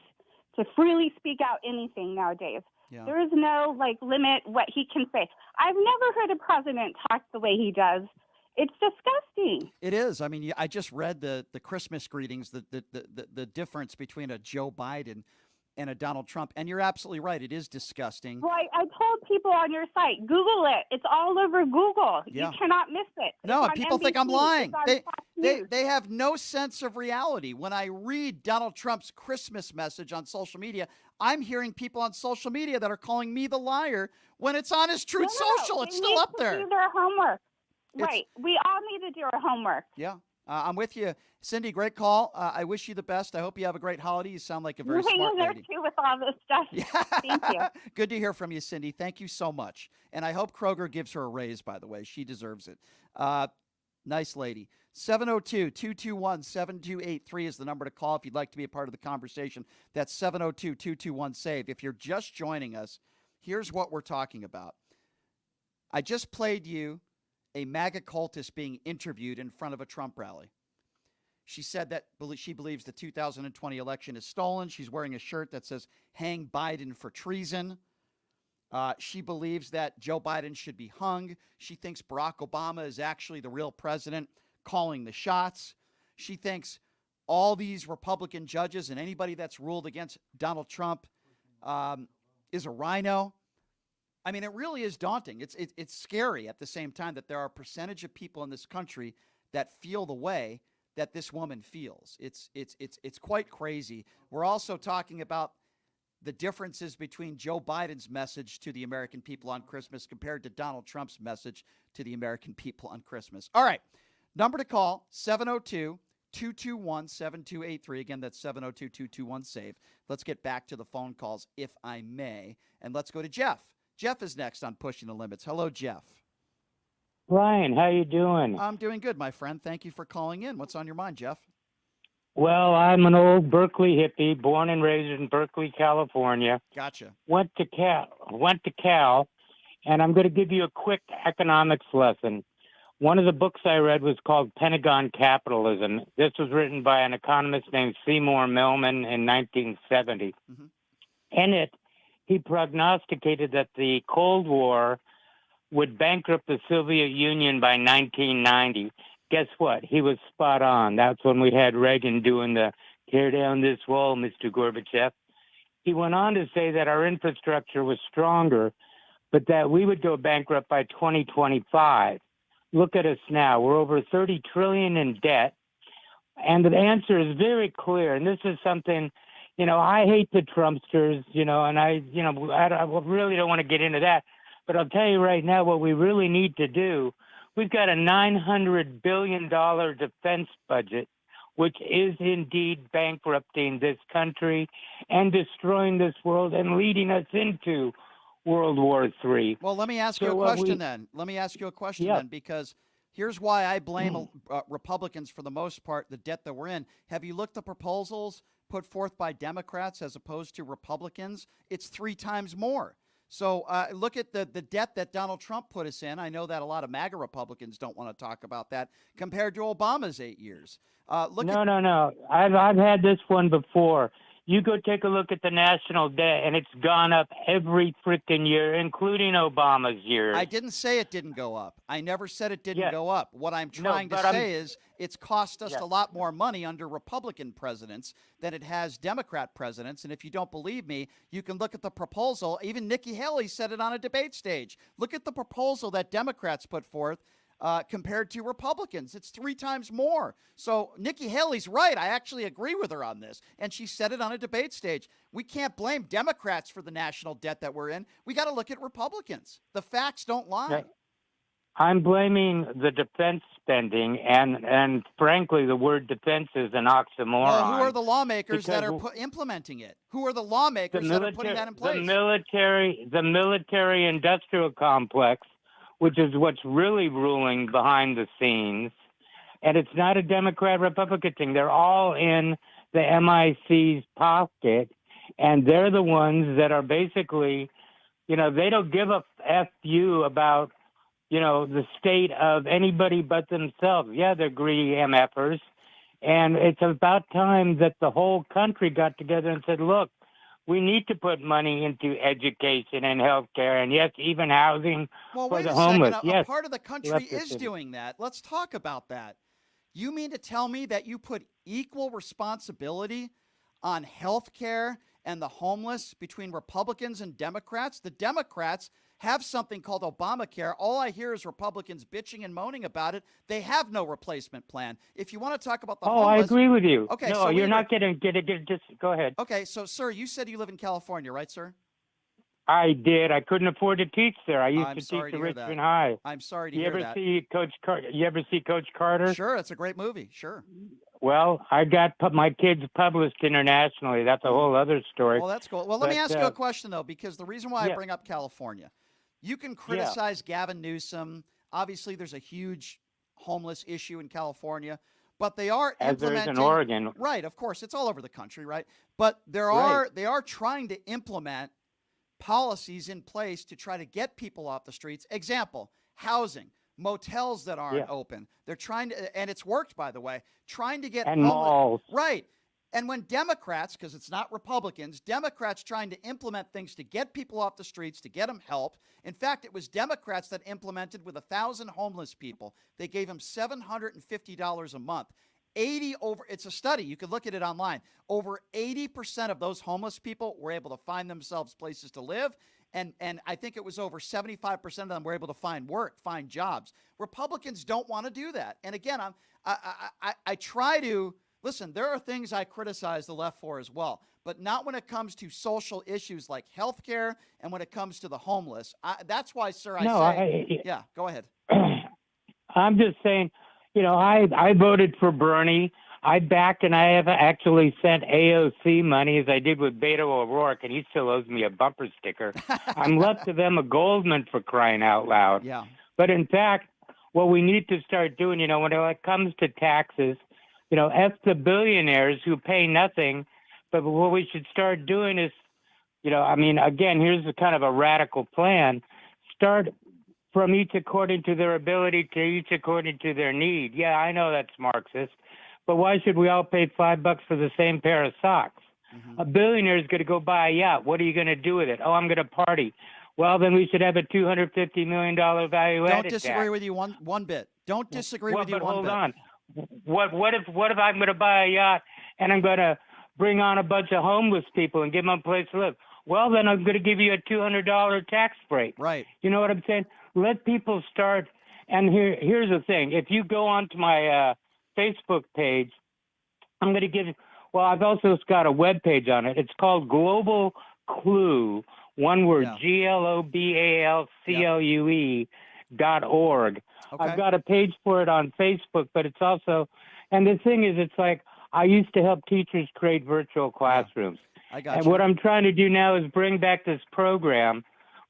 to freely speak out anything nowadays. Yeah. There is no limit what he can say. I've never heard a president talk the way he does. It's disgusting. It is. I mean, I just read the Christmas greetings, the difference between a Joe Biden and a Donald Trump. And you're absolutely right. It is disgusting. Well, I told people on your site, Google it. It's all over Google. Yeah. You cannot miss it. No, It's on people think I'm NBC. lying. It's on Fox News. They have no sense of reality. When I read Donald Trump's Christmas message on social media, I'm hearing people on social media that are calling me the liar when it's on his Truth Social. It's They still need up to there. do their homework. Right. We all need to do our homework. Yeah. I'm with you. Cindy, great call. I wish you the best. I hope you have a great holiday. You sound like a very You're smart hanging there lady. too with all this stuff. Yeah. Thank you. Good to hear from you, Cindy. Thank you so much. And I hope Kroger gives her a raise, by the way. She deserves it. Nice lady. 702-221-7283 is the number to call if you'd like to be a part of the conversation. That's 702-221-SAVE. If you're just joining us, here's what we're talking about. I just played you a MAGA cultist being interviewed in front of a Trump rally. She said that she believes the 2020 election is stolen. She's wearing a shirt that says, "Hang Biden for treason." She believes that Joe Biden should be hung. She thinks Barack Obama is actually the real president calling the shots. She thinks all these Republican judges and anybody that's ruled against Donald Trump is a rhino. I mean, it really is daunting. It's scary at the same time that there are a percentage of people in this country that feel the way that this woman feels. It's quite crazy. We're also talking about the differences between Joe Biden's message to the American people on Christmas compared to Donald Trump's message to the American people on Christmas. All right. Number to call, 702-221-7283. Again, that's 702-221-SAVE. Let's get back to the phone calls, if I may. And let's go to Jeff. Jeff is next on Pushing the Limits. Hello, Jeff. Ryan, how you doing? I'm doing good, my friend. Thank you for calling in. What's on your mind, Jeff? Well, I'm an old Berkeley hippie, born and raised in Berkeley, California. Gotcha. Went to Cal, and I'm going to give you a quick economics lesson. One of the books I read was called Pentagon Capitalism. This was written by an economist named Seymour Millman in 1970. In it, he prognosticated that the Cold War would bankrupt the Soviet Union by 1990. Guess what? He was spot on. That's when we had Reagan doing the tear down this wall, Mr. Gorbachev. He went on to say that our infrastructure was stronger, but that we would go bankrupt by 2025. Look at us now. We're over $30 trillion in debt. And the answer is very clear. And this is something, I hate the Trumpsters, and I really don't want to get into that. But I'll tell you right now what we really need to do. We've got a $900 billion defense budget, which is indeed bankrupting this country and destroying this world and leading us into World War III. Well, let me ask you a question then. Let me ask you a question then, because here's why I blame Republicans for the most part, the debt that we're in. Have you looked at proposals put forth by Democrats as opposed to Republicans? It's 3 times more. So look at the debt that Donald Trump put us in. I know that a lot of MAGA Republicans don't want to talk about that compared to Obama's 8 years. No. I've had this one before. You go take a look at the national debt, and it's gone up every freaking year, including Obama's years. I didn't say it didn't go up. I never said it didn't go up. What I'm trying to say is it's cost us a lot more money under Republican presidents than it has Democrat presidents. And if you don't believe me, you can look at the proposal. Even Nikki Haley said it on a debate stage. Look at the proposal that Democrats put forth compared to Republicans. It's 3 times more. So Nikki Haley's right. I actually agree with her on this. And she said it on a debate stage. We can't blame Democrats for the national debt that we're in. We got to look at Republicans. The facts don't lie. I'm blaming the defense spending, and frankly, the word defense is an oxymoron. Well, who are the lawmakers that because are implementing it? Who are the lawmakers that are putting that in place? The military-industrial complex, which is what's really ruling behind the scenes, and it's not a Democrat-Republican thing. They're all in the MIC's pocket, and they're the ones that are basically, they don't give a FU about, the state of anybody but themselves. Yeah, they're greedy MFers. And it's about time that the whole country got together and said, look, we need to put money into education and healthcare and, yes, even housing for the homeless. A part of the country is doing that. Let's talk about that. You mean to tell me that you put equal responsibility on healthcare and the homeless between Republicans and Democrats? The Democrats have something called Obamacare. All I hear is Republicans bitching and moaning about it. They have no replacement plan. If you want to talk about the homeless... I agree with you. Okay, no, you're not going to get it. Just go ahead. Okay, so, sir, you said you live in California, right, sir? I did. I couldn't afford to teach there. I used to teach at Richmond High. I'm sorry to hear that. You ever see Coach Carter? Sure, it's a great movie. Sure. Well, I got my kids published internationally. That's a whole other story. Well, that's cool. Well, let me ask you a question, though, because the reason why I bring up California, you can criticize Gavin Newsom. Obviously, there's a huge homeless issue in California, but they are implementing. As there is in Oregon. Right, of course. It's all over the country, right? But they are trying to implement policies in place to try to get people off the streets. Example, housing, motels that aren't open. They're trying to, and it's worked, by the way, trying to get malls. Right. And when Democrats, because it's not Republicans, Democrats trying to implement things to get people off the streets, to get them help. In fact, it was Democrats that implemented with 1,000 homeless people. They gave them $750 a month. It's a study. You could look at it online. Over 80% of those homeless people were able to find themselves places to live. And I think it was over 75% of them were able to find work, find jobs. Republicans don't want to do that. And again, I try to, listen, there are things I criticize the left for as well, but not when it comes to social issues like health care and when it comes to the homeless. That's why, sir, yeah, go ahead. I'm just saying, I voted for Bernie. I backed, and I have actually sent AOC money, as I did with Beto O'Rourke, and he still owes me a bumper sticker. I'm left to them a Goldman, for crying out loud. Yeah. But in fact, what we need to start doing, when it comes to taxes, F the billionaires who pay nothing. But what we should start doing is, again, here's a kind of a radical plan. Start from each according to their ability to each according to their need. Yeah, I know that's Marxist, but why should we all pay $5 for the same pair of socks? Mm-hmm. A billionaire is going to go buy a yacht. What are you going to do with it? Oh, I'm going to party. Well, then we should have a $250 million value-added tax. Don't disagree with you one bit. Don't disagree with you one bit. Hold on. What if I'm going to buy a yacht and I'm going to bring on a bunch of homeless people and give them a place to live? Well, then I'm going to give you a $200 tax break. Right. You know what I'm saying? Let people start. And here's the thing. If you go onto my Facebook page, I'm going to give – well, I've also got a web page on it. It's called Global Clue, one word, GLOBALCLUE.org. Okay. I've got a page for it on Facebook, but it's also – and the thing is, it's like I used to help teachers create virtual classrooms. I got and you. What I'm trying to do now is bring back this program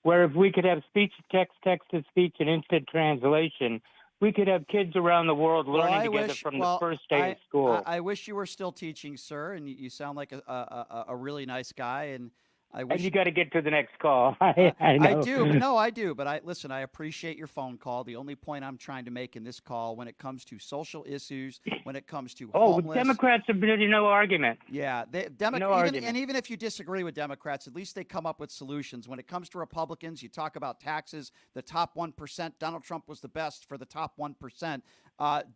where if we could have speech-to-text, text-to-speech, and instant translation, we could have kids around the world learning together from the first day of school. I wish you were still teaching, sir, and you sound like a really nice guy, and I wish. And you got to get to the next call. I know. I do. No, I do. But I appreciate your phone call. The only point I'm trying to make in this call, when it comes to social issues, when it comes to homeless, Democrats have really no argument. Yeah, even if you disagree with Democrats, at least they come up with solutions. When it comes to Republicans, you talk about taxes. The top 1%. Donald Trump was the best for the top 1%.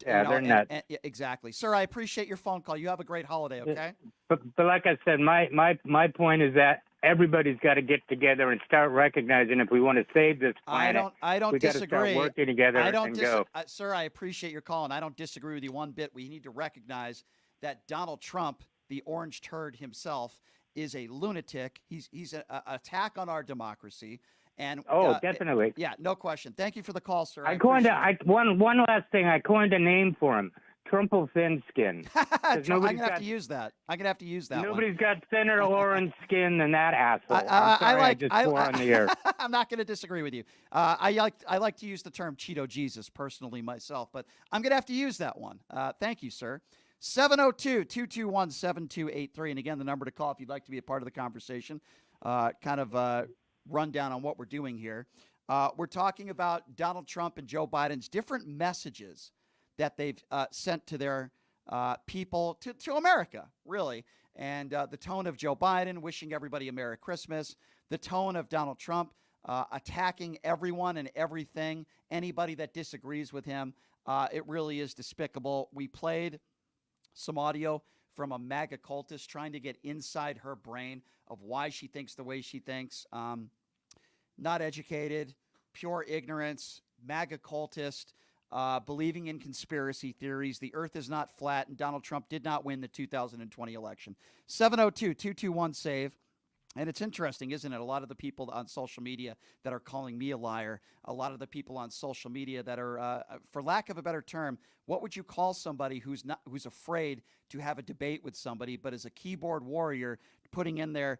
They're nuts. Exactly, sir. I appreciate your phone call. You have a great holiday. Okay. But like I said, my point is that everybody's got to get together and start recognizing if we want to save this planet. I don't we disagree. Got to start working together and go. Sir, I appreciate your call, and I don't disagree with you one bit. We need to recognize that Donald Trump, the orange turd himself, is a lunatic. He's an attack on our democracy. And definitely. yeah, no question. Thank you for the call, sir. One last thing. I coined a name for him. Trumple Thin Skin. I'm gonna have to use that. I'm gonna have to use that. Nobody's got thinner orange skin than that asshole. I just swore on the air. I'm not going to disagree with you. I like to use the term Cheeto Jesus personally myself, but I'm gonna have to use that one. Thank you, sir. 702-221-7283, and again, the number to call if you'd like to be a part of the conversation. Rundown on what we're doing here. We're talking about Donald Trump and Joe Biden's different messages that they've sent to their people, to America, really. And the tone of Joe Biden wishing everybody a Merry Christmas, the tone of Donald Trump attacking everyone and everything, anybody that disagrees with him. It really is despicable. We played some audio from a MAGA cultist trying to get inside her brain of why she thinks the way she thinks. Not educated, pure ignorance, MAGA cultist, believing in conspiracy theories. The earth is not flat, and Donald Trump did not win the 2020 election. 702-221-SAVE. And it's interesting, isn't it? A lot of the people on social media that are calling me a liar, a lot of the people on social media that are, for lack of a better term, what would you call somebody who's afraid to have a debate with somebody, but is a keyboard warrior putting in there,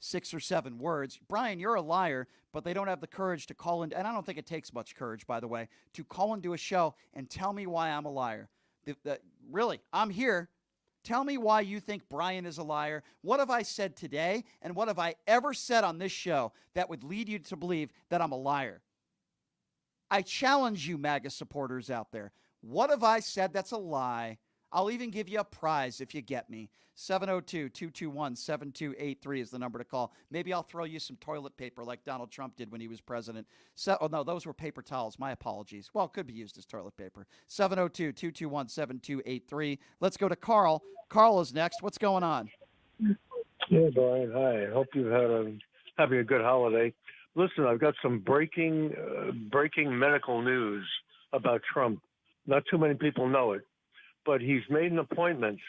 6 or 7 words? Brian, you're a liar, but they don't have the courage to call in. And I don't think it takes much courage, by the way, to call into a show and tell me why I'm a liar. Really, I'm here. Tell me why you think Brian is a liar. What have I said today, and what have I ever said on this show that would lead you to believe that I'm a liar? I challenge you, MAGA supporters out there. What have I said that's a lie? I'll even give you a prize if you get me. 702-221-7283 is the number to call. Maybe I'll throw you some toilet paper like Donald Trump did when he was president. No, those were paper towels. My apologies. Well, it could be used as toilet paper. 702-221-7283. Let's go to Carl. Carl is next. What's going on? Hey, Brian. Hi. I hope you've having a good holiday. Listen, I've got some breaking medical news about Trump. Not too many people know it, but he's made an appointment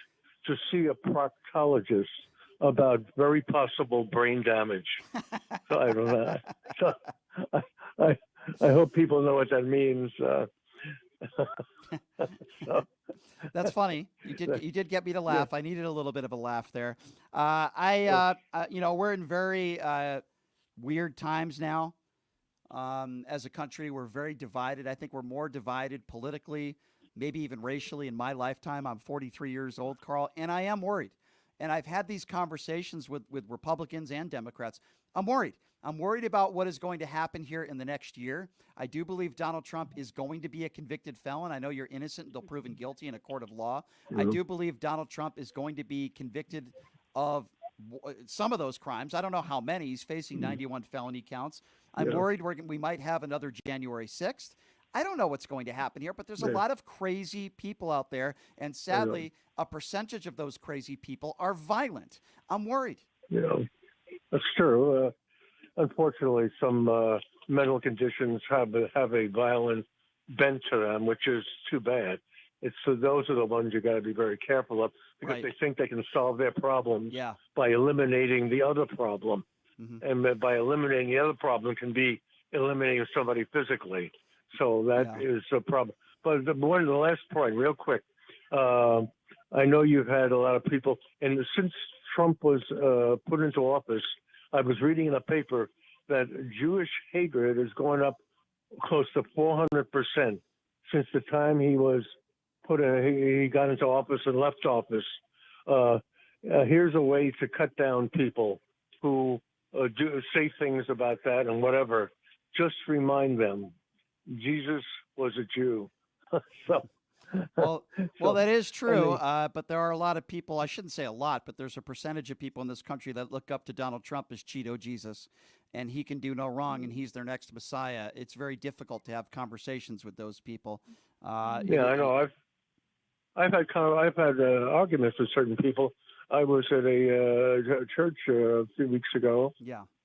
to see a proctologist about very possible brain damage. So I don't know. So I hope people know what that means. That's funny. You did get me to laugh. Yeah. I needed a little bit of a laugh there. We're in very weird times now. As a country, we're very divided. I think we're more divided politically, maybe even racially in my lifetime. I'm 43 years old, Carl, and I am worried. And I've had these conversations with Republicans and Democrats. I'm worried. I'm worried about what is going to happen here in the next year. I do believe Donald Trump is going to be a convicted felon. I know you're innocent until proven guilty in a court of law. Mm-hmm. I do believe Donald Trump is going to be convicted of some of those crimes. I don't know how many. He's facing 91 felony counts. I'm worried we might have another January 6th. I don't know what's going to happen here, but there's a lot of crazy people out there, and sadly, a percentage of those crazy people are violent. I'm worried. That's true. Unfortunately, some mental conditions have a violent bent to them, which is too bad. Those are the ones you got to be very careful of, because they think they can solve their problems by eliminating the other problem. Mm-hmm. And by eliminating the other problem can be eliminating somebody physically. So that is a problem. But the last point, real quick, I know you've had a lot of people, and since Trump was put into office, I was reading in the paper that Jewish hatred is going up close to 400% since the time he was he got into office and left office. Here's a way to cut down people who say things about that and whatever. Just remind them, Jesus was a Jew. Well, that is true, but there are a lot of people, I shouldn't say a lot, but there's a percentage of people in this country that look up to Donald Trump as Cheeto Jesus, and he can do no wrong, and he's their next Messiah. It's very difficult to have conversations with those people. I know. I've had arguments with certain people. I was at a church a few weeks ago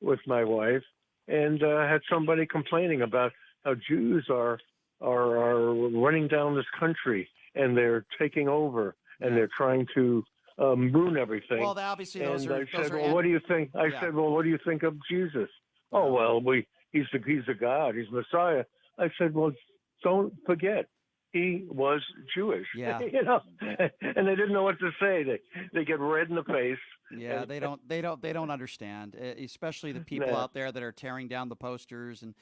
with my wife, and had somebody complaining about how Jews are running down this country, and they're taking over, and they're trying to ruin everything. Well, obviously, those are what do you think? I said, well, what do you think of Jesus? Oh, well, he's the God, he's Messiah. I said, well, don't forget, he was Jewish. Yeah. And they didn't know what to say. They get red in the face. Yeah, they don't understand, especially the people out there that are tearing down the posters. And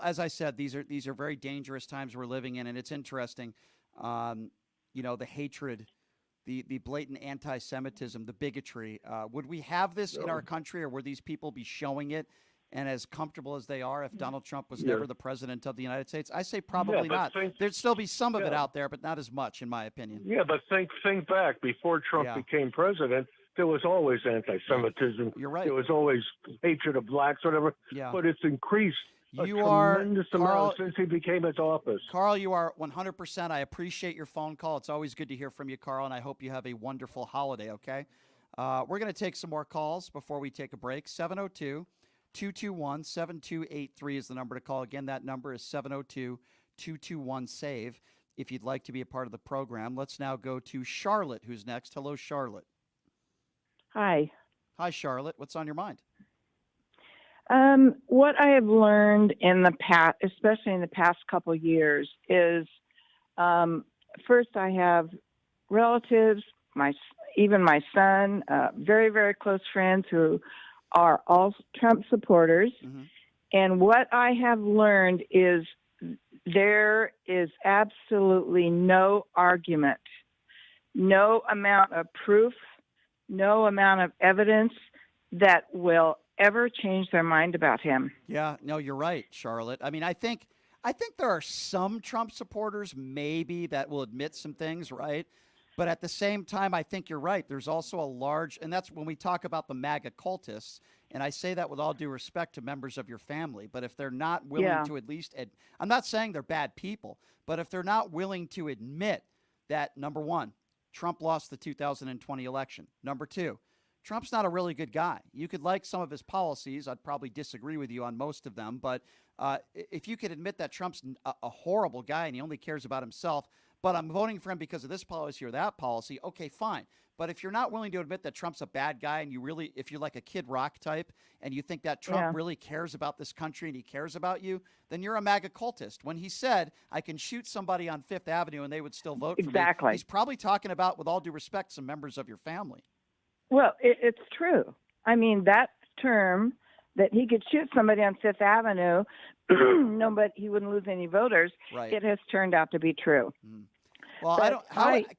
as I said, these are very dangerous times we're living in, and it's interesting. The hatred, the blatant anti-Semitism, the bigotry. Would we have this in our country, or would these people be showing it? And as comfortable as they are, if Donald Trump was never the president of the United States, I say probably not. There'd still be some of it out there, but not as much, in my opinion. Yeah, but think back. Before Trump became president, there was always anti-Semitism. You're right. There was always hatred of blacks, whatever. Yeah. But it's increased a tremendous amount since he became his office. Carl, you are 100%. I appreciate your phone call. It's always good to hear from you, Carl, and I hope you have a wonderful holiday, okay? We're going to take some more calls before we take a break. 702-221-7283 is the number to call. Again, that number is 702-221-SAVE if you'd like to be a part of the program. Let's now go to Charlotte, who's next. Hello, Charlotte. Hi. Hi, Charlotte. What's on your mind? What I have learned in the past, especially in the past couple of years, is first I have relatives, even my son, very, very close friends who are all Trump supporters. Mm-hmm. And what I have learned is there is absolutely no argument, no amount of proof, no amount of evidence that will ever change their mind about him. Yeah, no, you're right, Charlotte. I mean, I think there are some Trump supporters maybe that will admit some things, right? But at the same time, I think you're right. There's also a large, and that's when we talk about the MAGA cultists, and I say that with all due respect to members of your family, but if they're not willing to at least, I'm not saying they're bad people, but if they're not willing to admit that, number one, Trump lost the 2020 election. Number two, Trump's not a really good guy. You could like some of his policies. I'd probably disagree with you on most of them. But if you could admit that Trump's a horrible guy and he only cares about himself, but I'm voting for him because of this policy or that policy, okay, fine. But if you're not willing to admit that Trump's a bad guy and if you're like a Kid Rock type and you think that Trump really cares about this country and he cares about you, then you're a MAGA cultist. When he said, I can shoot somebody on Fifth Avenue and they would still vote for me, he's probably talking about, with all due respect, some members of your family. Well, it's true. I mean, that term that he could shoot somebody on Fifth Avenue, no, but he wouldn't lose any voters, it has turned out to be true. Mm. Well,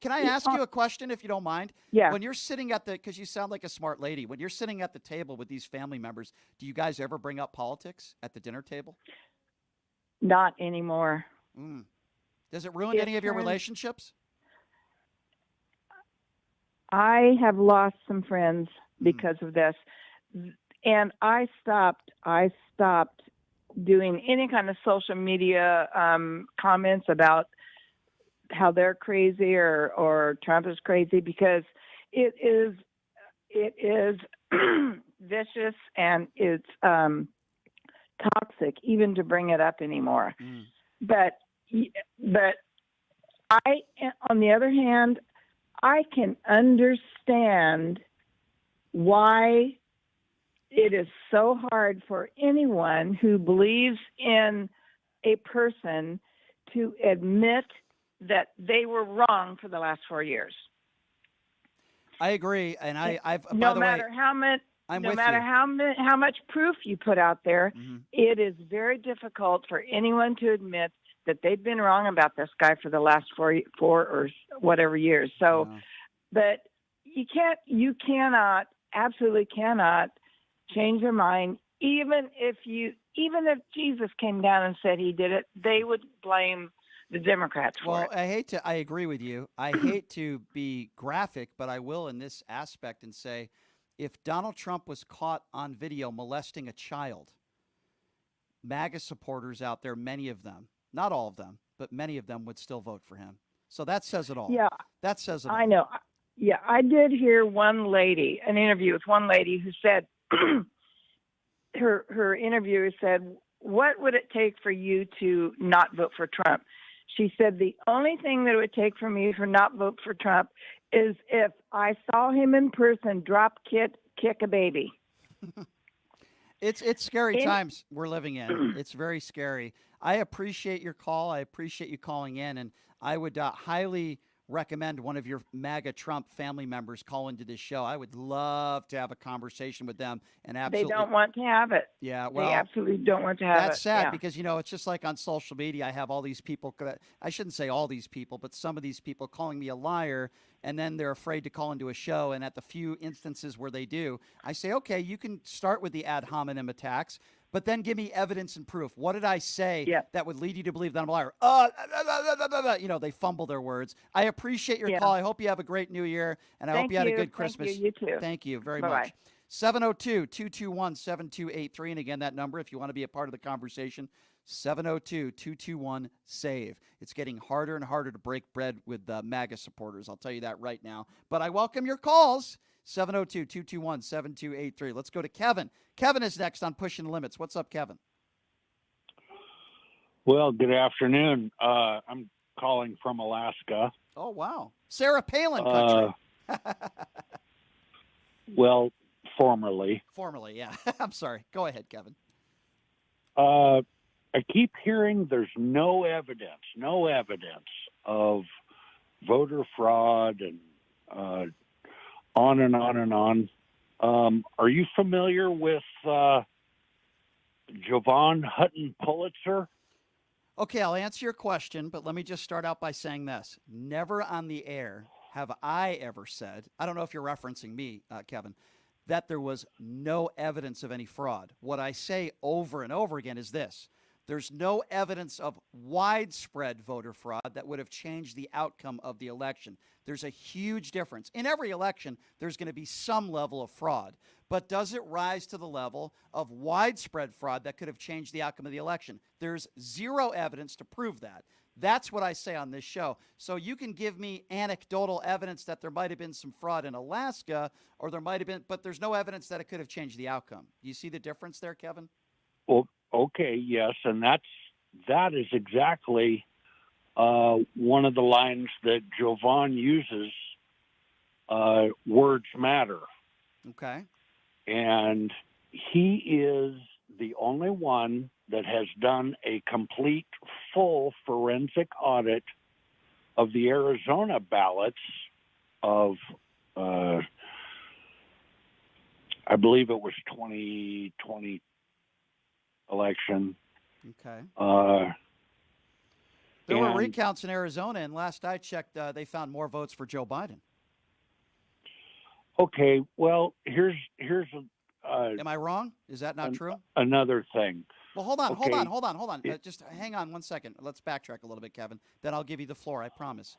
can I ask you a question, if you don't mind? Yeah. When you're sitting because you sound like a smart lady, when you're sitting at the table with these family members, do you guys ever bring up politics at the dinner table? Not anymore. Mm. Does it ruin any of your relationships? I have lost some friends because of this. And I stopped doing any kind of social media comments about how they're crazy or Trump is crazy, because it is vicious and it's toxic even to bring it up anymore. Mm. But I, on the other hand, I can understand why it is so hard for anyone who believes in a person to admit that they were wrong for the last 4 years. I agree, and I've no matter how much proof you put out there, it is very difficult for anyone to admit that they've been wrong about this guy for the last four or whatever years. So, but you absolutely cannot change their mind. Even if Jesus came down and said he did it, they would blame the Democrats for it. Well, I agree with you. I hate to be graphic, but I will in this aspect and say, if Donald Trump was caught on video molesting a child, MAGA supporters out there, many of them, not all of them, but many of them would still vote for him. So that says it all. Yeah. That says it all. I know. Yeah, I did hear an interview with one lady who said, her interviewer said, what would it take for you to not vote for Trump? She said, the only thing that it would take for me to not vote for Trump is if I saw him in person kick a baby. It's scary In- times we're living in. It's very scary. I appreciate your call. I appreciate you calling in, and I would highly recommend one of your MAGA Trump family members call into this show. I would love to have a conversation with them and They absolutely. don't want to have it. Yeah, They well, absolutely don't want to have that's it. sad Yeah. because it's just like on social media. I have all these people. I shouldn't say all these people, but some of these people calling me a liar, and then they're afraid to call into a show. And at the few instances where they do, I say, okay, you can start with the ad hominem attacks, but then give me evidence and proof. What did I say Yeah. that would lead you to believe that I'm a liar? They fumble their words. I appreciate your Yeah. call. I hope you have a great New Year, and I hope Thank you had a you. good Thank Christmas. you. You too. Thank you very Bye-bye. much. 702-221-7283. And again, that number, if you want to be a part of the conversation, 702-221-SAVE. It's getting harder and harder to break bread with MAGA supporters. I'll tell you that right now. But I welcome your calls. 702-221-7283. Let's go to Kevin. Kevin is next on Pushing the Limits. What's up, Kevin? Well, good afternoon. I'm calling from Alaska. Oh, wow. Sarah Palin country. Well, formerly. Formerly, yeah. I'm sorry. Go ahead, Kevin. I keep hearing there's no evidence of voter fraud and on and on and on. Are you familiar with Jovan Hutton Pulitzer? Okay, I'll answer your question, but let me just start out by saying this. Never on the air have I ever said, I don't know if you're referencing me, Kevin, that there was no evidence of any fraud. What I say over and over again is this. There's no evidence of widespread voter fraud that would have changed the outcome of the election. There's a huge difference. In every election, there's going to be some level of fraud. But does it rise to the level of widespread fraud that could have changed the outcome of the election? There's zero evidence to prove that. That's what I say on this show. So you can give me anecdotal evidence that there might have been some fraud in Alaska, or there might have been, but there's no evidence that it could have changed the outcome. Do you see the difference there, Kevin? Well, okay, yes, and that is exactly one of the lines that Jovan uses. Words matter. Okay. And he is the only one that has done a complete, full forensic audit of the Arizona ballots of, I believe it was 2020 election. Okay. There were and- recounts in Arizona, and last I checked, they found more votes for Joe Biden. Okay, well, here's Am I wrong? Is that not true? another thing. Well, hold on. It- Just hang on 1 second. Let's backtrack a little bit, Kevin. Then I'll give you the floor, I promise.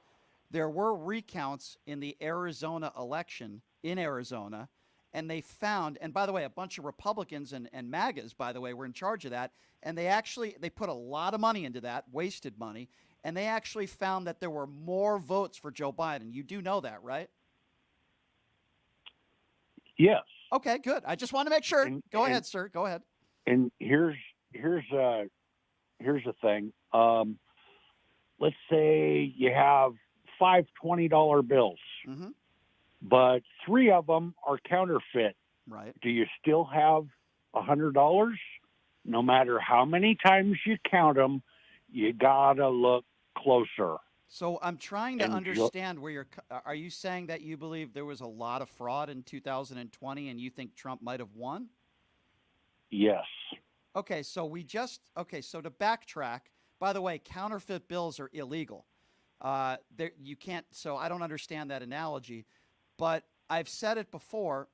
There were recounts in the Arizona election in Arizona, and they found, and by the way, a bunch of Republicans and MAGAs, by the way, were in charge of that, and they put a lot of money into that, wasted money, and they actually found that there were more votes for Joe Biden. You do know that, right? Yes. Okay, good. I just want to make sure. Go ahead, and- sir. Go ahead. And here's the thing. Let's say you have 5 $20 bills, Mm-hmm. but 3 of them are counterfeit. Right. Do you still have $100? No matter how many times you count them, you gotta look closer. So I'm trying to And understand where are you saying that you believe there was a lot of fraud in 2020 and you think Trump might have won? Yes. Okay, so so to backtrack, by the way, counterfeit bills are illegal. You can't, so I don't understand that analogy, but I've said it before.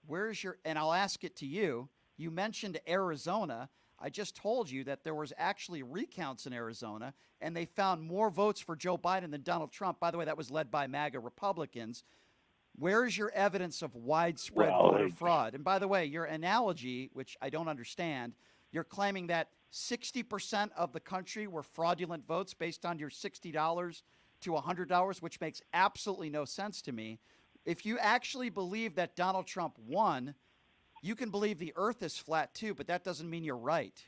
And I'll ask it to you. You mentioned Arizona. I just told you that there was actually recounts in Arizona, and they found more votes for Joe Biden than Donald Trump. By the way, that was led by MAGA Republicans. Where is your evidence of widespread voter fraud? And by the way, your analogy, which I don't understand, you're claiming that 60% of the country were fraudulent votes based on your $60 to $100, which makes absolutely no sense to me. If you actually believe that Donald Trump won, you can believe the earth is flat too, but that doesn't mean you're right.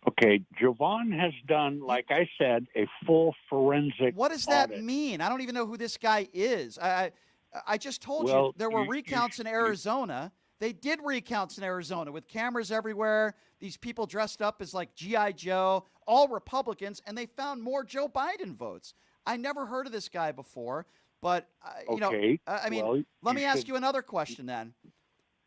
Okay, Jovan has done, like I said, a full forensic What does that audit. mean? I don't even know who this guy is. I just told you Well, there were you- recounts in Arizona They did recounts in Arizona with cameras everywhere. These people dressed up as like G.I. Joe, all Republicans, and they found more Joe Biden votes. I never heard of this guy before, but, let me ask you another question then.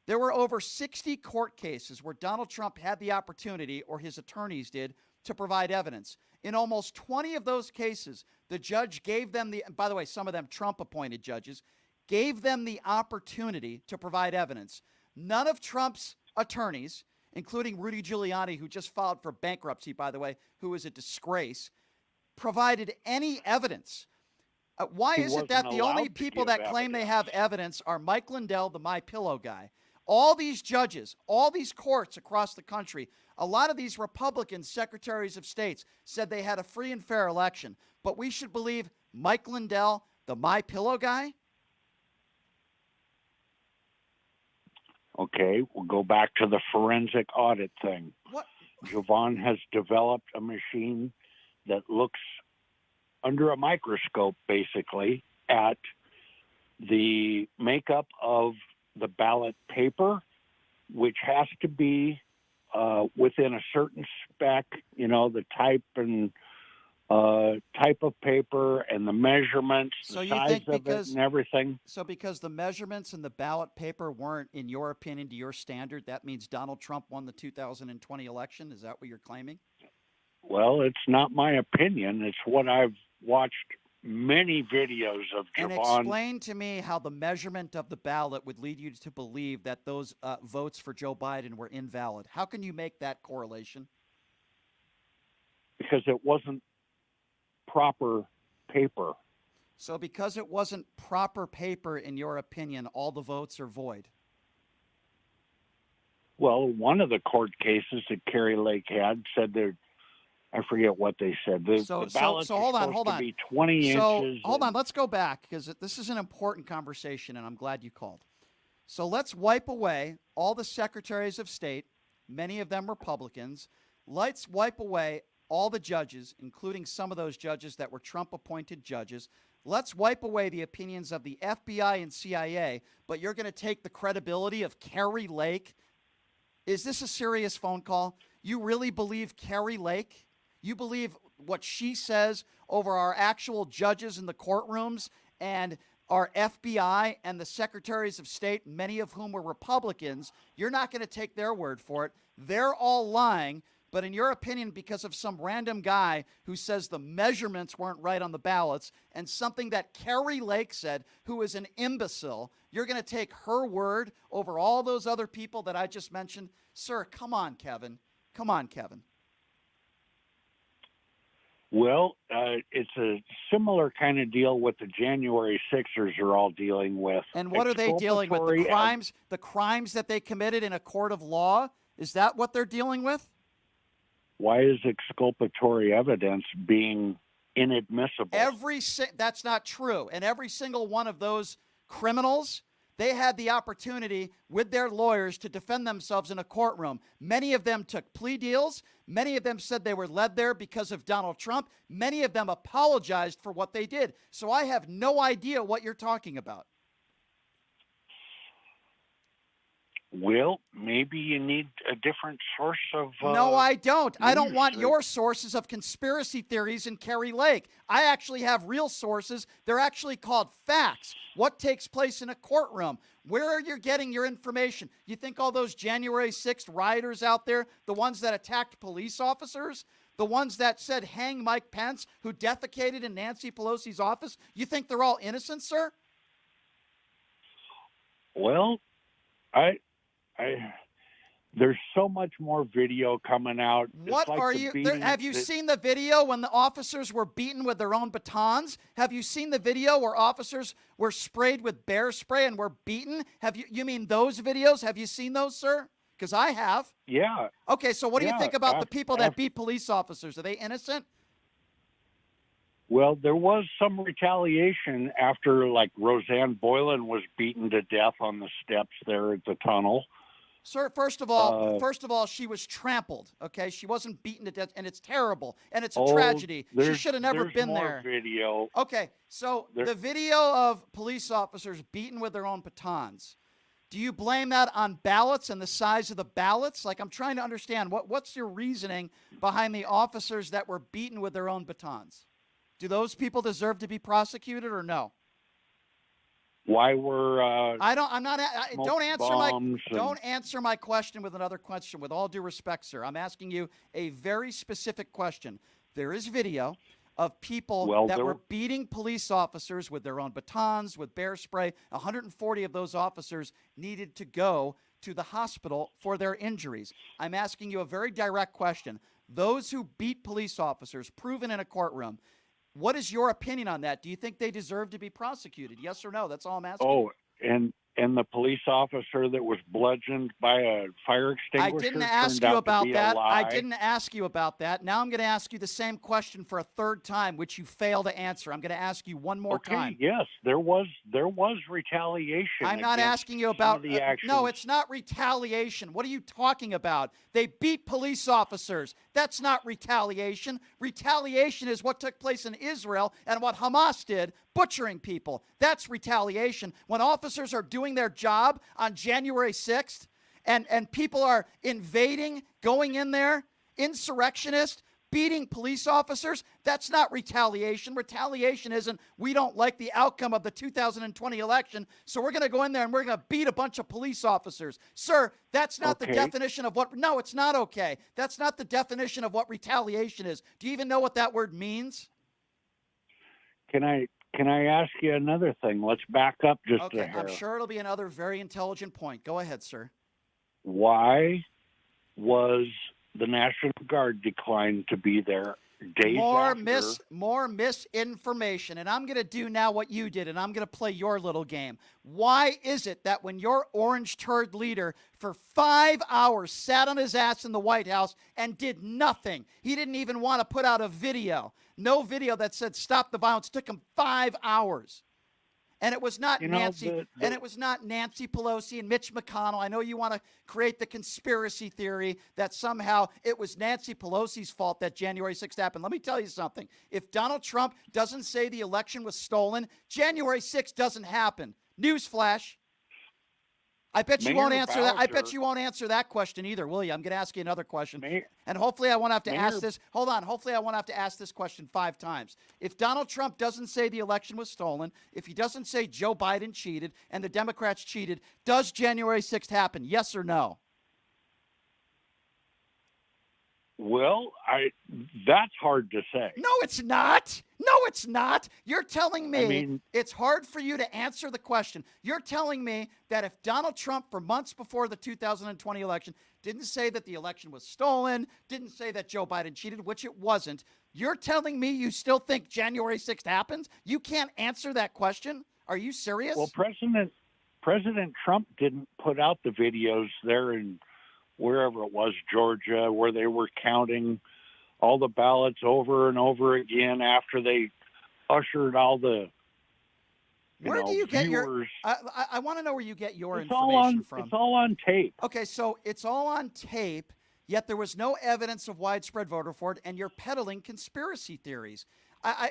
There were over 60 court cases where Donald Trump had the opportunity, or his attorneys did, to provide evidence. In almost 20 of those cases, the judge gave them by the way, some of them Trump-appointed judges, gave them the opportunity to provide evidence. None of Trump's attorneys, including Rudy Giuliani, who just filed for bankruptcy, by the way, who is a disgrace, provided any evidence. Why is it that the only people that claim they have evidence are Mike Lindell, the My Pillow guy? All these judges, all these courts across the country, a lot of these Republican secretaries of states said they had a free and fair election. But we should believe Mike Lindell, the My Pillow guy? Okay, we'll go back to the forensic audit thing. What? Jovan has developed a machine that looks under a microscope, basically, at the makeup of the ballot paper, which has to be within a certain spec, the type and type of paper and the measurements, So the you size think of it and everything. So because the measurements in the ballot paper weren't, in your opinion, to your standard, that means Donald Trump won the 2020 election? Is that what you're claiming? Well, it's not my opinion. It's what I've watched many videos of And Jovan. explain to me how the measurement of the ballot would lead you to believe that those votes for Joe Biden were invalid. How can you make that correlation? Because it wasn't proper paper. So because it wasn't proper paper, in your opinion, all the votes are void? Well, one of the court cases that Kerry Lake had said there, I forget what they said. The ballots hold are on. supposed to be 20 inches. Hold on, let's go back, because this is an important conversation, and I'm glad you called. So let's wipe away all the secretaries of state, many of them Republicans. Let's wipe away all the judges, including some of those judges that were Trump-appointed judges. Let's wipe away the opinions of the FBI and CIA, but you're going to take the credibility of Kerry Lake? Is this a serious phone call? You really believe Kerry Lake? You believe what she says over our actual judges in the courtrooms and our FBI and the secretaries of state, many of whom were Republicans? You're not going to take their word for it. They're all lying. But in your opinion, because of some random guy who says the measurements weren't right on the ballots and something that Kerry Lake said, who is an imbecile, you're going to take her word over all those other people that I just mentioned? Sir, come on, Kevin. Come on, Kevin. Well, it's a similar kind of deal what the January 6ers are all dealing with. And what are they dealing with? The crimes that they committed in a court of law? Is that what they're dealing with? Why is exculpatory evidence being inadmissible? That's not true. And every single one of those criminals, they had the opportunity with their lawyers to defend themselves in a courtroom. Many of them took plea deals. Many of them said they were led there because of Donald Trump. Many of them apologized for what they did. So I have no idea what you're talking about. Well, maybe you need a different source of... No, I don't. I don't want news. your sources of conspiracy theories in Kerry Lake. I actually have real sources. They're actually called facts. What takes place in a courtroom? Where are you getting your information? You think all those January 6th rioters out there, the ones that attacked police officers, the ones that said hang Mike Pence, who defecated in Nancy Pelosi's office, you think they're all innocent, sir? Well, there's so much more video coming out. What are you? Have you seen the video when the officers were beaten with their own batons? Have you seen the video where officers were sprayed with bear spray and were beaten? You mean those videos? Have you seen those, sir? Because I have. Yeah. Okay, so what do you think about the people that beat police officers? Are they innocent? Well, there was some retaliation after, like, Roseanne Boylan was beaten to death on the steps there at the tunnel. Sir, first of all, she was trampled. Okay, she wasn't beaten to death, and it's terrible, and it's a tragedy. She should have never been there. Video. Okay, so the video of police officers beaten with their own batons. Do you blame that on ballots and the size of the ballots? Like, I'm trying to understand what's your reasoning behind the officers that were beaten with their own batons? Do those people deserve to be prosecuted or no? Why were don't answer my question with another question, with all due respect, sir. I'm asking you a very specific question. There is video of people that were beating police officers with their own batons, with bear spray. 140 of those officers needed to go to the hospital for their injuries. I'm asking you a very direct question. Those who beat police officers, proven in a courtroom, what is your opinion on that? Do you think they deserve to be prosecuted? Yes or no? That's all I'm asking. Oh, and the police officer that was bludgeoned by a fire extinguisher. I didn't ask you about that. I didn't ask you about that. Now I'm going to ask you the same question for a third time, which you fail to answer. I'm going to ask you one more time. Yes, there was retaliation. I'm not asking you about the actions. No, it's not retaliation. What are you talking about? They beat police officers. That's not retaliation. Retaliation is what took place in Israel and what Hamas did, butchering people. That's retaliation. When officers are doing their job on January 6th and people are invading, going in there, insurrectionists, beating police officers, that's not retaliation. Retaliation isn't, we don't like the outcome of the 2020 election, so we're going to go in there and we're going to beat a bunch of police officers. Sir, that's not the definition of what, no, it's not okay. That's not the definition of what retaliation is. Do you even know what that word means? Can I ask you another thing? Let's back up just a hair. I'm sure it'll be another very intelligent point. Go ahead, sir. Why was the National Guard declined to be there days after? More misinformation. And I'm going to do now what you did, and I'm going to play your little game. Why is it that when your orange turd leader for 5 hours sat on his ass in the White House and did nothing? He didn't even want to put out a video. No video that said stop the violence. It took him 5 hours. And it was not Nancy Pelosi and Mitch McConnell. I know you want to create the conspiracy theory that somehow it was Nancy Pelosi's fault that January 6th happened. Let me tell you something. If Donald Trump doesn't say the election was stolen, January 6th doesn't happen. Newsflash. I bet you won't answer that. I bet you won't answer that question either, will you? I'm going to ask you another question. And hopefully I won't have to ask this. Hold on. Hopefully I won't have to ask this question 5 times. If Donald Trump doesn't say the election was stolen, if he doesn't say Joe Biden cheated and the Democrats cheated, does January 6th happen? Yes or no? Well, that's hard to say. No, it's not. No, it's not. You're telling me it's hard for you to answer the question. You're telling me that if Donald Trump, for months before the 2020 election, didn't say that the election was stolen, didn't say that Joe Biden cheated, which it wasn't, you're telling me you still think January 6th happens? You can't answer that question? Are you serious? Well, President Trump didn't put out the videos there in wherever it was, Georgia, where they were counting all the ballots over and over again after they ushered all the Where do you get viewers. I want to know where you get your information from. It's all on tape. Okay, so it's all on tape, yet there was no evidence of widespread voter fraud, and you're peddling conspiracy theories.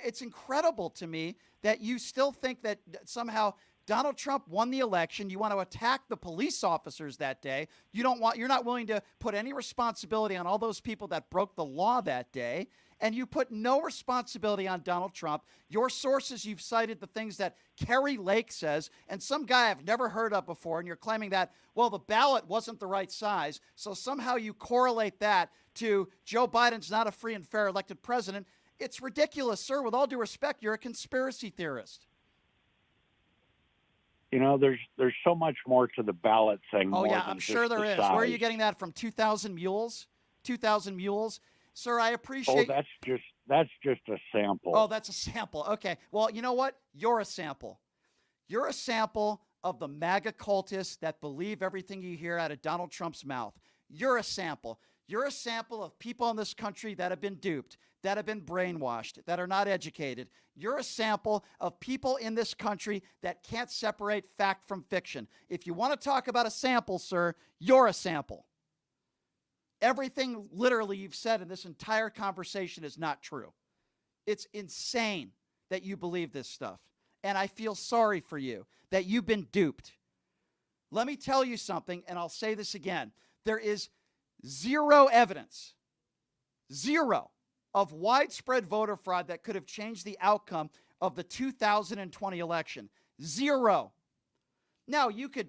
It's incredible to me that you still think that somehow Donald Trump won the election. You want to attack the police officers that day. You're not willing to put any responsibility on all those people that broke the law that day. And you put no responsibility on Donald Trump. Your sources, you've cited the things that Kerry Lake says, and some guy I've never heard of before, and you're claiming that, well, the ballot wasn't the right size, so somehow you correlate that to Joe Biden's not a free and fair elected president. It's ridiculous, sir. With all due respect, you're a conspiracy theorist. You know, there's so much more to the ballot thing. Oh, yeah, I'm sure there is. Where are you getting that from? 2,000 mules? 2,000 mules? Sir, I appreciate... Oh, that's just a sample. Oh, that's a sample. Okay. Well, you know what? You're a sample. You're a sample of the MAGA cultists that believe everything you hear out of Donald Trump's mouth. You're a sample. You're a sample of people in this country that have been duped, that have been brainwashed, that are not educated. You're a sample of people in this country that can't separate fact from fiction. If you want to talk about a sample, sir, you're a sample. Everything literally you've said in this entire conversation is not true. It's insane that you believe this stuff. And I feel sorry for you that you've been duped. Let me tell you something, and I'll say this again. There is zero evidence, zero, of widespread voter fraud that could have changed the outcome of the 2020 election. Zero. Now, you could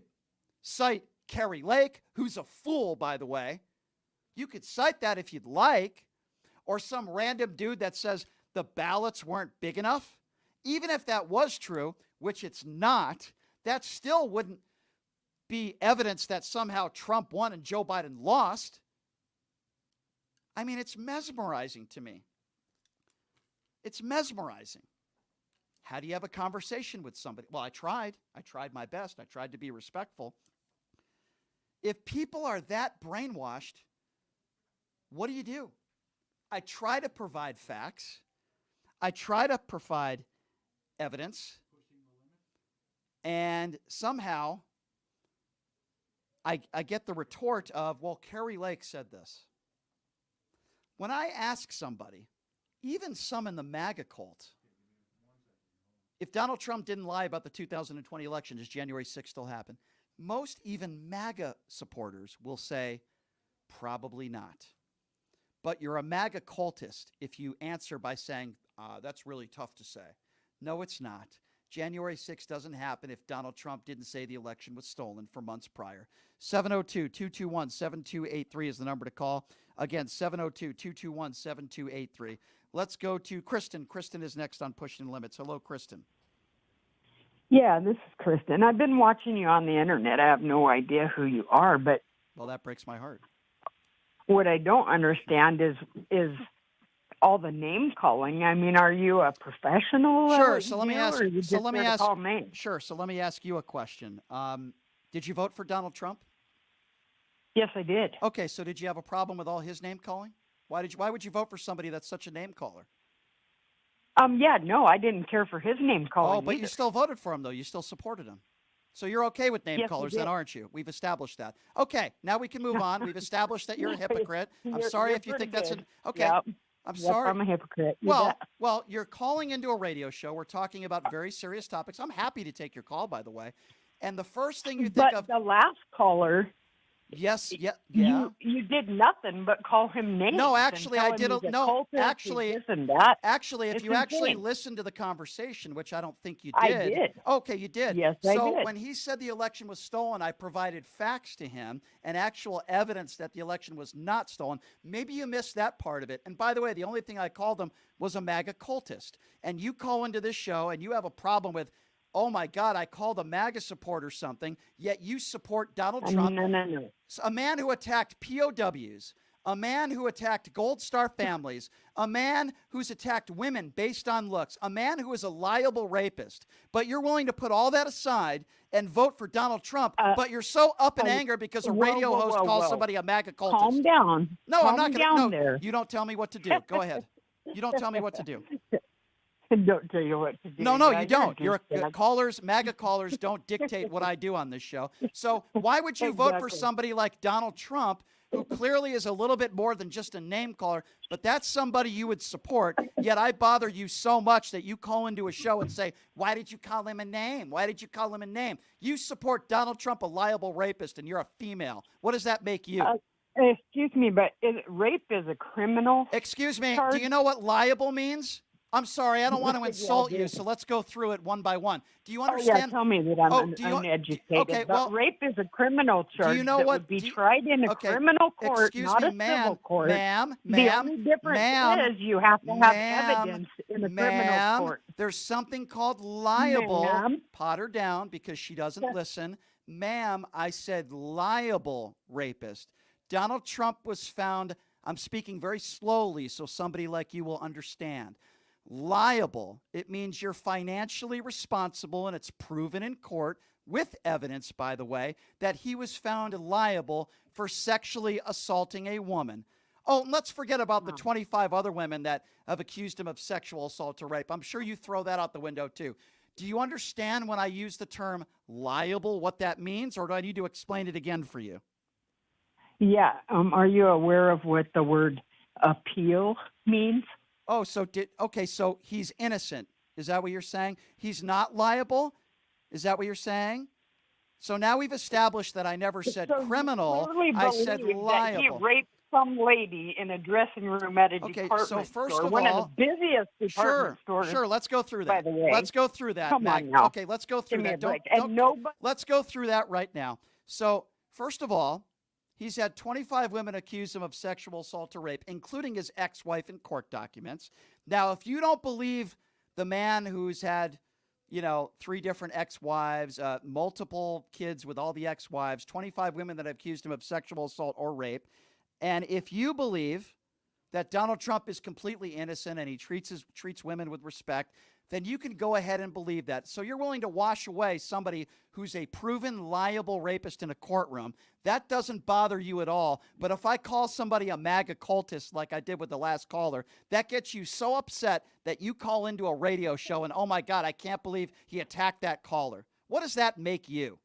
cite Kerry Lake, who's a fool, by the way. You could cite that if you'd like, or some random dude that says the ballots weren't big enough. Even if that was true, which it's not, that still wouldn't be evidence that somehow Trump won and Joe Biden lost. I mean, it's mesmerizing to me. It's mesmerizing. How do you have a conversation with somebody? Well, I tried. I tried my best. I tried to be respectful. If people are that brainwashed, what do? I try to provide facts. I try to provide evidence. And somehow I get the retort of, well, Kerry Lake said this. When I ask somebody, even some in the MAGA cult, if Donald Trump didn't lie about the 2020 election, does January 6th still happen? Most even MAGA supporters will say, probably not. But you're a MAGA cultist if you answer by saying, that's really tough to say. No, it's not. January 6th doesn't happen if Donald Trump didn't say the election was stolen for months prior. 702-221-7283 is the number to call. Again, 702-221-7283. Let's go to Kristen. Kristen is next on Pushing Limits. Hello, Kristen. Yeah, this is Kristen. I've been watching you on the internet. I have no idea who you are, but well, that breaks my heart. What I don't understand is all the name calling. I mean, are you a professional? Sure. So let me ask. Sure. So let me ask you a question. Did you vote for Donald Trump? Yes, I did. Okay. So did you have a problem with all his name calling? Why would you vote for somebody that's such a name caller? Yeah, no, I didn't care for his name calling. Oh, but either. You still voted for him, though. You still supported him. So you're okay with name Yes, callers, I did. then, aren't you? We've established that. Okay, now we can move on. We've established that you're a hypocrite. I'm sorry if you think that's an okay. Yep. I'm Yep, sorry. I'm a hypocrite. Well, you're calling into a radio show. We're talking about very serious topics. I'm happy to take your call, by the way. And the first thing you think but of the last caller. Yes, yeah. You did nothing but call him names. No, actually, I did. Actually, if you actually listened to the conversation, which I don't think you did. I did. Okay, you did. Yes, I did. So when he said the election was stolen, I provided facts to him and actual evidence that the election was not stolen. Maybe you missed that part of it. And by the way, the only thing I called him was a MAGA cultist. And you call into this show and you have a problem with, oh my God, I called a MAGA supporter something, yet you support Donald Trump. No. A man who attacked POWs, a man who attacked Gold Star families, a man who's attacked women based on looks, a man who is a liable rapist. But you're willing to put all that aside and vote for Donald Trump, but you're so up in anger because a radio host calls somebody a MAGA cultist. Calm down. No, I'm not going to. You don't tell me what to do. Go ahead. You don't tell me what to do. Don't tell you what to do. No, you don't. MAGA callers don't dictate what I do on this show. So why would you vote for somebody like Donald Trump, who clearly is a little bit more than just a name caller, but that's somebody you would support, yet I bother you so much that you call into a show and say, why did you call him a name? Why did you call him a name? You support Donald Trump, a liable rapist, and you're a female. What does that make you? Excuse me, but rape is a criminal Excuse me, charge? Do you know what liable means? I'm sorry, I don't want to insult you, so let's go through it one by one. Do you understand? Tell me that I'm uneducated. Okay, but rape is a criminal charge that would be tried in a criminal court, not a civil court. The only difference is you have to have evidence in a criminal court. There's something called liable. Pot her down because she doesn't listen. Ma'am, I said liable rapist. Donald Trump was found, I'm speaking very slowly so somebody like you will understand. Liable, it means you're financially responsible, and it's proven in court with evidence, by the way, that he was found liable for sexually assaulting a woman. Oh, and let's forget about the 25 other women that have accused him of sexual assault or rape. I'm sure you throw that out the window, too. Do you understand when I use the term liable, what that means, or do I need to explain it again for you? Yeah. Are you aware of what the word appeal means? Oh, so he's innocent. Is that what you're saying? He's not liable? Is that what you're saying? So now we've established that I never said criminal. I said liable. That he raped some lady in a dressing room at a department so first store, of one all, of the busiest department stores. Sure, let's go through that. By the way. Let's go through that, Come Mag. on now. Okay, let's go through that. Let's go through that right now. So, first of all, he's had 25 women accuse him of sexual assault or rape, including his ex-wife in court documents. Now, if you don't believe the man who's had 3 different ex-wives, multiple kids with all the ex-wives, 25 women that have accused him of sexual assault or rape. And if you believe that Donald Trump is completely innocent and he treats women with respect, then you can go ahead and believe that. So you're willing to wash away somebody who's a proven liable rapist in a courtroom. That doesn't bother you at all. But if I call somebody a MAGA cultist like I did with the last caller, that gets you so upset that you call into a radio show and, oh my God, I can't believe he attacked that caller. What does that make you?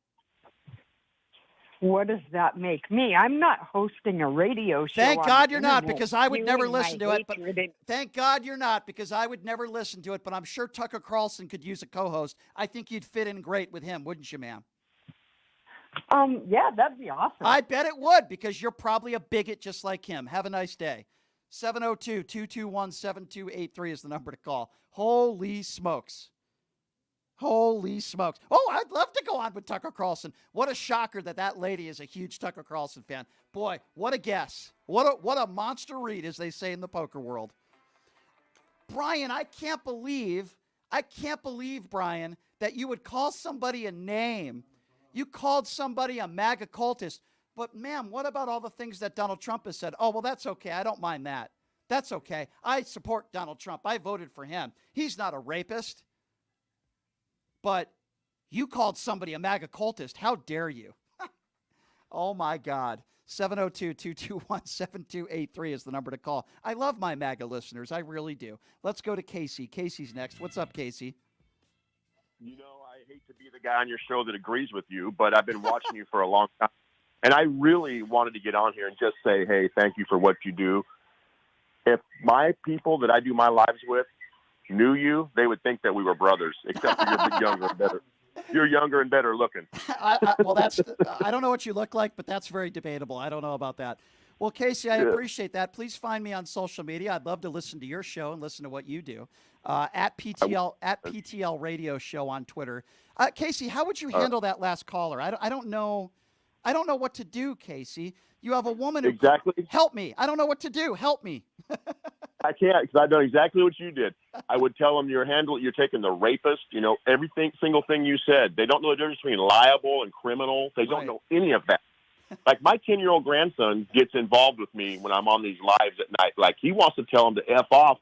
What does that make me? I'm not hosting a radio show. Thank God you're not, because I would never listen to it. But thank God you're not, because I would never listen to it. But I'm sure Tucker Carlson could use a co-host. I think you'd fit in great with him, wouldn't you, ma'am? Yeah, that'd be awesome. I bet it would, because you're probably a bigot just like him. Have a nice day. 702-221-7283 is the number to call. Holy smokes. Holy smokes. Oh, I'd love to go on with Tucker Carlson. What a shocker that lady is a huge Tucker Carlson fan. Boy, what a guess. What a monster read, as they say in the poker world. Brian, I can't believe, Brian, that you would call somebody a name. You called somebody a MAGA cultist. But, ma'am, what about all the things that Donald Trump has said? Oh, well, that's okay. I don't mind that. That's okay. I support Donald Trump. I voted for him. He's not a rapist. But you called somebody a MAGA cultist. How dare you? Oh, my God. 702-221-7283 is the number to call. I love my MAGA listeners. I really do. Let's go to Casey. Casey's next. What's up, Casey? You know, I hate to be the guy on your show that agrees with you, but I've been watching you for a long time. And I really wanted to get on here and just say, hey, thank you for what you do. If my people that I do my lives with knew you, they would think that we were brothers, except for you're a bit younger and better. You're younger and better looking. Well, I don't know what you look like, but that's very debatable. I don't know about that. Well, Casey, I appreciate that. Please find me on social media. I'd love to listen to your show and listen to what you do. At PTL Radio Show on Twitter. Casey, how would you handle that last caller? I don't know. I don't know what to do, Casey. You have a woman who help me. I don't know what to do. Help me. I can't, because I've done exactly what you did. I would tell them you're taking the rapist, single thing you said. They don't know the difference between liable and criminal. They don't know any of that. Like, my 10-year-old grandson gets involved with me when I'm on these lives at night. Like, he wants to tell him to F off,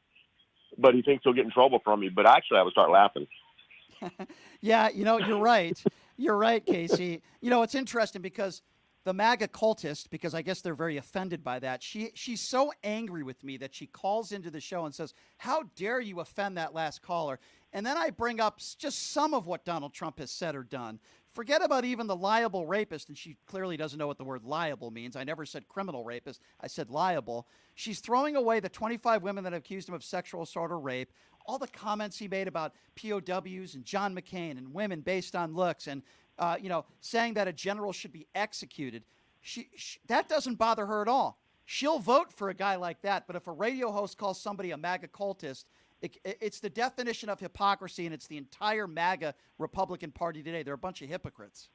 but he thinks he'll get in trouble from me. But actually, I would start laughing. Yeah, you're right. You're right, Casey. It's interesting because the MAGA cultist, because I guess they're very offended by that, she's so angry with me that she calls into the show and says, how dare you offend that last caller? And then I bring up just some of what Donald Trump has said or done. Forget about even the liable rapist, and she clearly doesn't know what the word liable means. I never said criminal rapist. I said liable. She's throwing away the 25 women that have accused him of sexual assault or rape, all the comments he made about POWs and John McCain and women based on looks and saying that a general should be executed. That doesn't bother her at all. She'll vote for a guy like that. But if a radio host calls somebody a MAGA cultist, it's the definition of hypocrisy, and it's the entire MAGA Republican Party today. They're a bunch of hypocrites.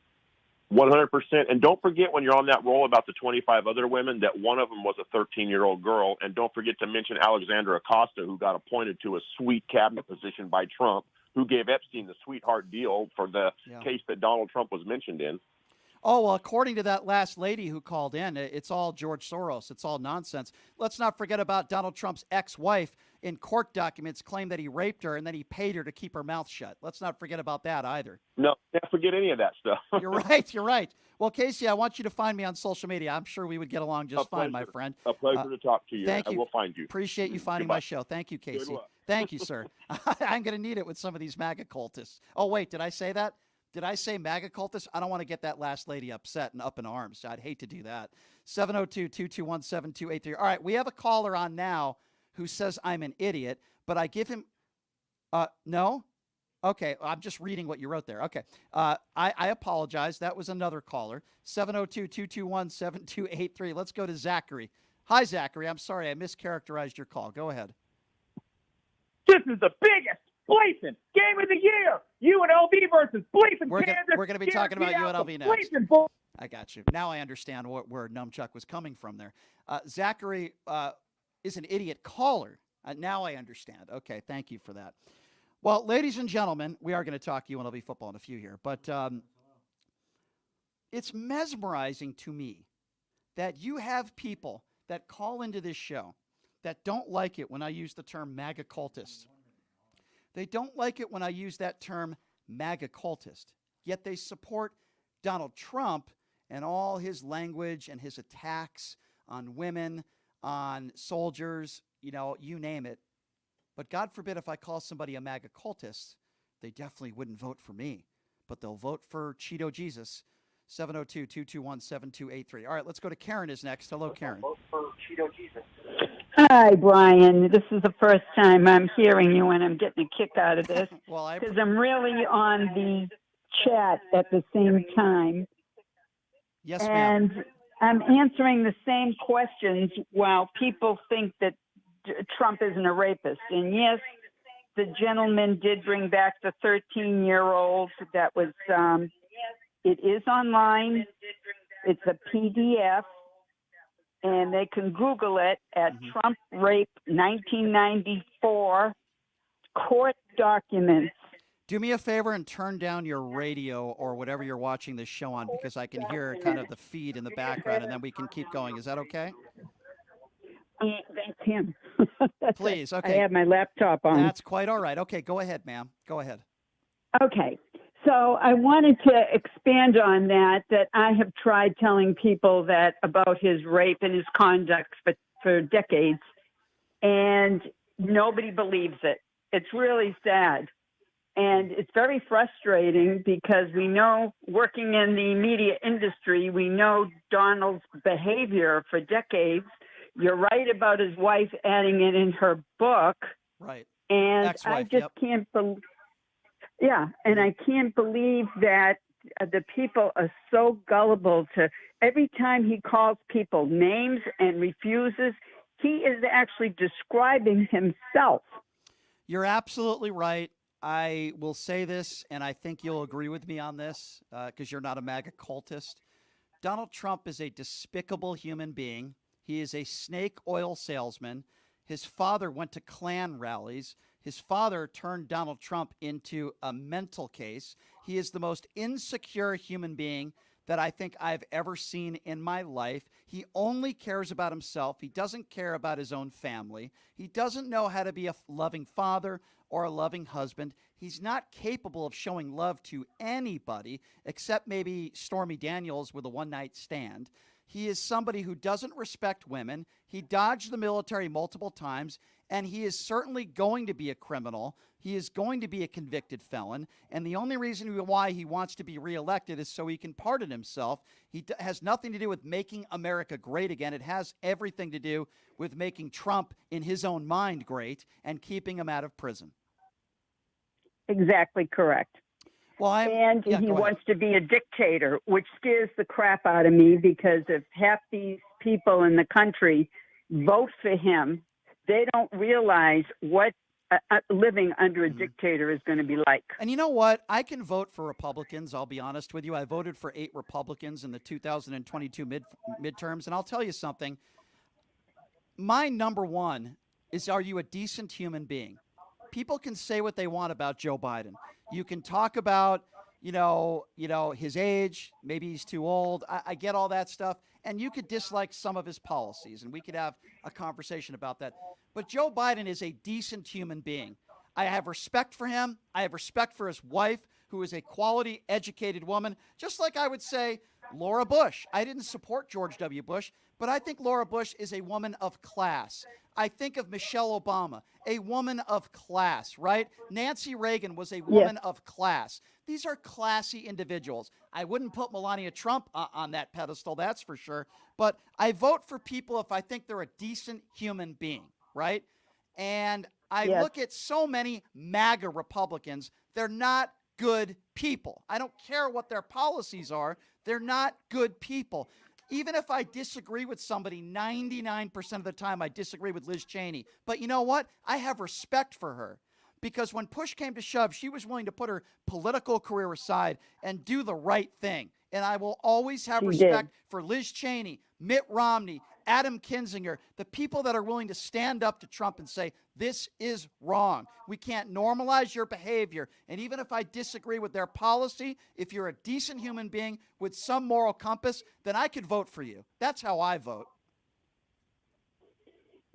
100%. And don't forget, when you're on that roll about the 25 other women, that one of them was a 13-year-old girl. And don't forget to mention Alexandra Acosta, who got appointed to a sweet cabinet position by Trump, who gave Epstein the sweetheart deal for the case that Donald Trump was mentioned in. Oh, well, according to that last lady who called in, it's all George Soros. It's all nonsense. Let's not forget about Donald Trump's ex-wife in court documents claimed that he raped her and then he paid her to keep her mouth shut. Let's not forget about that either. No, can't forget any of that stuff. You're right. You're right. Well, Casey, I want you to find me on social media. I'm sure we would get along just fine, my friend. A pleasure to talk to you. Thank you. I will find you. Appreciate you finding my show. Thank you, Casey. Good luck. Thank you, sir. I'm going to need it with some of these MAGA cultists. Oh, wait, did I say that? Did I say MAGA cultists? I don't want to get that last lady upset and up in arms. I'd hate to do that. 702-221-7283. All right, we have a caller on now who says I'm an idiot, but I give him no? Okay, I'm just reading what you wrote there. Okay. I apologize. That was another caller. 702-221-7283. Let's go to Zachary. Hi, Zachary. I'm sorry I mischaracterized your call. Go ahead. This is the biggest bleeping game of the year. UNLV versus bleeping Kansas. We're going to be talking about UNLV next. I got you. Now I understand where Numchuck was coming from there. Zachary is an idiot caller. Now I understand. Okay, thank you for that. Well, ladies and gentlemen, we are going to talk UNLV football in a few here, but it's mesmerizing to me that you have people that call into this show that don't like it when I use the term MAGA cultist. They don't like it when I use that term MAGA cultist, yet they support Donald Trump and all his language and his attacks on women, on soldiers, you name it. But God forbid if I call somebody a MAGA cultist, they definitely wouldn't vote for me, but they'll vote for Cheeto Jesus. 702-221-7283. All right, let's go to Karen is next. Hello, Karen. Vote for Cheeto Jesus. Hi, Brian. This is the first time I'm hearing you, and I'm getting a kick out of this because I'm really on the chat at the same time. Yes, ma'am. And I'm answering the same questions while people think that Trump isn't a rapist. And yes, the gentleman did bring back the 13-year-old. That was, it is online. It's a PDF. And they can Google it at Trump Rape 1994 court documents. Do me a favor and turn down your radio or whatever you're watching this show on, because I can hear kind of the feed in the background, and then we can keep going. Is that okay? That's him. Please, okay. I have my laptop on. That's quite all right. Okay, go ahead, ma'am. Go ahead. Okay. So I wanted to expand on that I have tried telling people that about his rape and his conduct for decades, and nobody believes it. It's really sad. And it's very frustrating because we know, working in the media industry, we know Donald's behavior for decades. You're right about his wife adding it in her book. Right. And Ex-wife, I just can't believe. Yeah, and I can't believe that the people are so gullible to every time he calls people names and refuses, he is actually describing himself. You're absolutely right. I will say this, and I think you'll agree with me on this because you're not a MAGA cultist. Donald Trump is a despicable human being. He is a snake oil salesman. His father went to Klan rallies. His father turned Donald Trump into a mental case. He is the most insecure human being that I think I've ever seen in my life. He only cares about himself. He doesn't care about his own family. He doesn't know how to be a loving father or a loving husband. He's not capable of showing love to anybody except maybe Stormy Daniels with a one-night stand. He is somebody who doesn't respect women. He dodged the military multiple times, and he is certainly going to be a criminal. He is going to be a convicted felon, and the only reason why he wants to be reelected is so he can pardon himself. He has nothing to do with making America great again. It has everything to do with making Trump, in his own mind, great and keeping him out of prison. Exactly correct. Well, he wants to be a dictator, which scares the crap out of me because if half these people in the country vote for him, they don't realize what living under a dictator is going to be like. And you know what? I can vote for Republicans. I'll be honest with you. I voted for 8 Republicans in the 2022 midterms. And I'll tell you something. My number one is, are you a decent human being? People can say what they want about Joe Biden. You can talk about, his age. Maybe he's too old. I get all that stuff. And you could dislike some of his policies, and we could have a conversation about that. But Joe Biden is a decent human being. I have respect for him. I have respect for his wife, who is a quality, educated woman, just like I would say Laura Bush. I didn't support George W. Bush, but I think Laura Bush is a woman of class. I think of Michelle Obama, a woman of class, right? Nancy Reagan was a woman of class. These are classy individuals. I wouldn't put Melania Trump on that pedestal, that's for sure. But I vote for people if I think they're a decent human being, right? And I look at so many MAGA Republicans. They're not good people. I don't care what their policies are. They're not good people. Even if I disagree with somebody, 99% of the time I disagree with Liz Cheney. But you know what? I have respect for her. Because when push came to shove, she was willing to put her political career aside and do the right thing. And I will always have respect for Liz Cheney, Mitt Romney, Adam Kinzinger, the people that are willing to stand up to Trump and say, this is wrong. We can't normalize your behavior. And even if I disagree with their policy, if you're a decent human being with some moral compass, then I could vote for you. That's how I vote.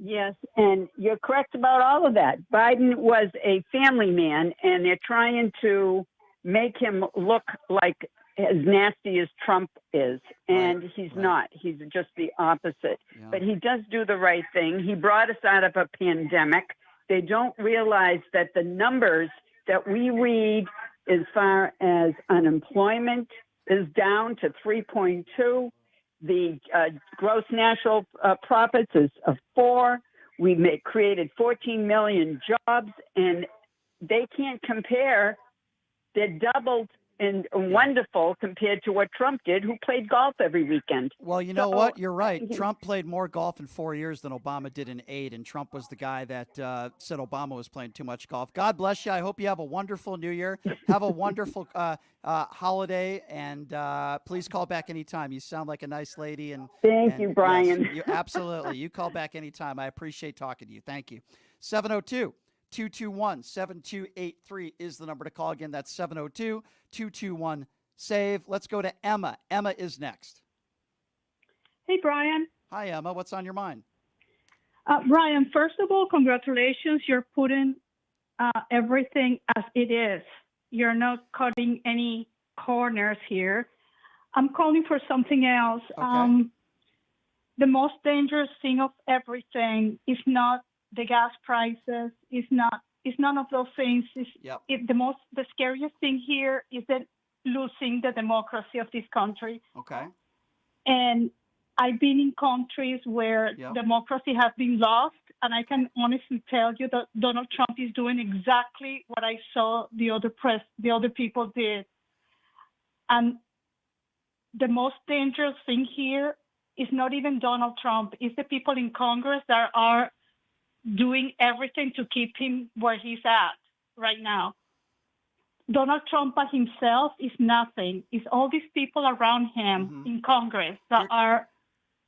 Yes, and you're correct about all of that. Biden was a family man, and they're trying to make him look like as nasty as Trump is, and he's not. He's just the opposite. Yeah. But he does do the right thing. He brought us out of a pandemic. They don't realize that the numbers that we read as far as unemployment is down to 3.2. The gross national profits is of 4. We created 14 million jobs, and they can't compare. They're doubled and wonderful compared to what Trump did, who played golf every weekend. Well, you know what? You're right. Trump played more golf in 4 years than Obama did in 8, and Trump was the guy that said Obama was playing too much golf. God bless you. I hope you have a wonderful New Year. Have a wonderful holiday, and please call back anytime. You sound like a nice lady. And Thank you, Brian. Yes, absolutely. You call back anytime. I appreciate talking to you. Thank you. 702-221-7283 is the number to call. Again, that's 702-221-SAVE. Let's go to Emma. Emma is next. Hey, Brian. Hi, Emma. What's on your mind? Brian, first of all, congratulations. You're putting everything as it is. You're not cutting any corners here. I'm calling for something else. Okay. The most dangerous thing of everything is not the gas prices. It's none of those things. The scariest thing here is that losing the democracy of this country. Okay. And I've been in countries where democracy has been lost, and I can honestly tell you that Donald Trump is doing exactly what I saw the other people did. And the most dangerous thing here is not even Donald Trump. It's the people in Congress that are doing everything to keep him where he's at right now. Donald Trump by himself is nothing. It's all these people around him in Congress that are.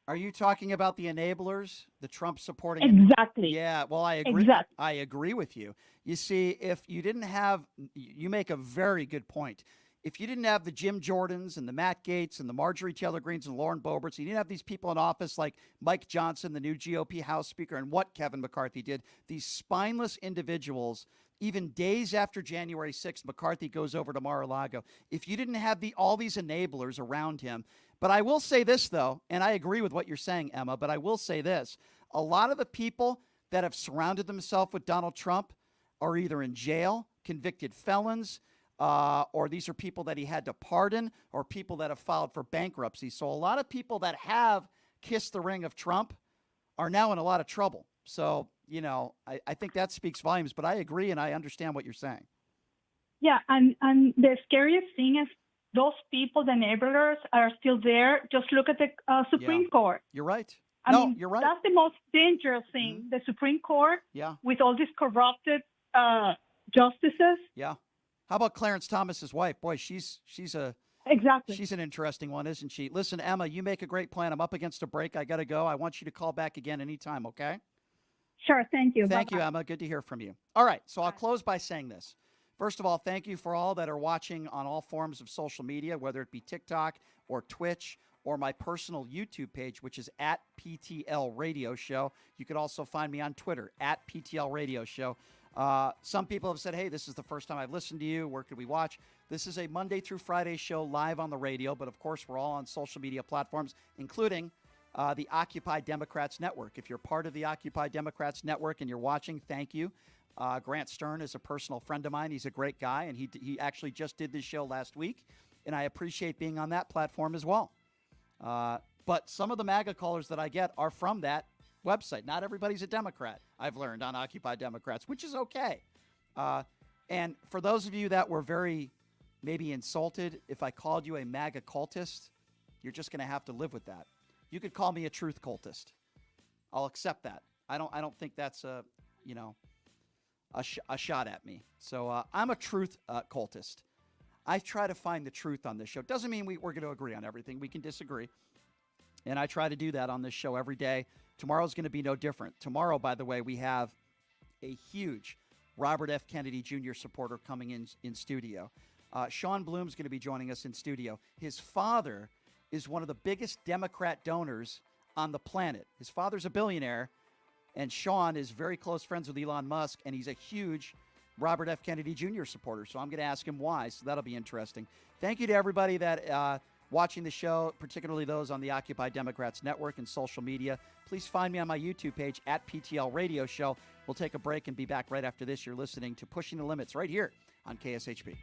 Are you talking about the enablers, the Trump supporting? Exactly. Yeah, well, I agree. Exactly. I agree with you. You see, if you didn't have, you make a very good point. If you didn't have the Jim Jordans and the Matt Gaetz and the Marjorie Taylor Greens and Lauren Boeberts, you didn't have these people in office like Mike Johnson, the new GOP House Speaker, and what Kevin McCarthy did, these spineless individuals, even days after January 6th, McCarthy goes over to Mar-a-Lago. If you didn't have all these enablers around him, but I will say this, though, and I agree with what you're saying, Emma, but I will say this. A lot of the people that have surrounded themselves with Donald Trump are either in jail, convicted felons, or these are people that he had to pardon, or people that have filed for bankruptcy. So a lot of people that have kissed the ring of Trump are now in a lot of trouble. So, you know, I think that speaks volumes, but I agree and I understand what you're saying. Yeah, and the scariest thing is those people, the enablers, are still there. Just look at the Supreme Court. You're right. I mean, you're right. That's the most dangerous thing. The Supreme Court, with all these corrupted justices. Yeah. How about Clarence Thomas's wife? Boy, she's an interesting one, isn't she? Listen, Emma, you make a great plan. I'm up against a break. I got to go. I want you to call back again anytime, okay? Sure. Thank you. Thank you, Emma. Good to hear from you. All right. So I'll close by saying this. First of all, thank you for all that are watching on all forms of social media, whether it be TikTok or Twitch or my personal YouTube page, which is at PTL Radio Show. You could also find me on Twitter, at PTL Radio Show. Some people have said, hey, this is the first time I've listened to you. Where could we watch? This is a Monday through Friday show live on the radio, but of course we're all on social media platforms, including the Occupy Democrats Network. If you're part of the Occupy Democrats Network and you're watching, thank you. Grant Stern is a personal friend of mine. He's a great guy, and he actually just did this show last week, and I appreciate being on that platform as well. But some of the MAGA callers that I get are from that website. Not everybody's a Democrat, I've learned, on Occupy Democrats, which is okay. And for those of you that were very maybe insulted if I called you a MAGA cultist, you're just going to have to live with that. You could call me a truth cultist. I'll accept that. I don't think that's a shot at me. So I'm a truth cultist. I try to find the truth on this show. Doesn't mean we're going to agree on everything. We can disagree. And I try to do that on this show every day. Tomorrow's going to be no different. Tomorrow, by the way, we have a huge Robert F. Kennedy Jr. supporter coming in studio. Sean Bloom's going to be joining us in studio. His father is one of the biggest Democrat donors on the planet. His father's a billionaire, and Sean is very close friends with Elon Musk, and he's a huge Robert F. Kennedy Jr. supporter. So I'm going to ask him why, so that'll be interesting. Thank you to everybody that watching the show, particularly those on the Occupy Democrats Network and social media. Please find me on my YouTube page at PTL Radio Show. We'll take a break and be back right after this. You're listening to Pushing the Limits right here on KSHP.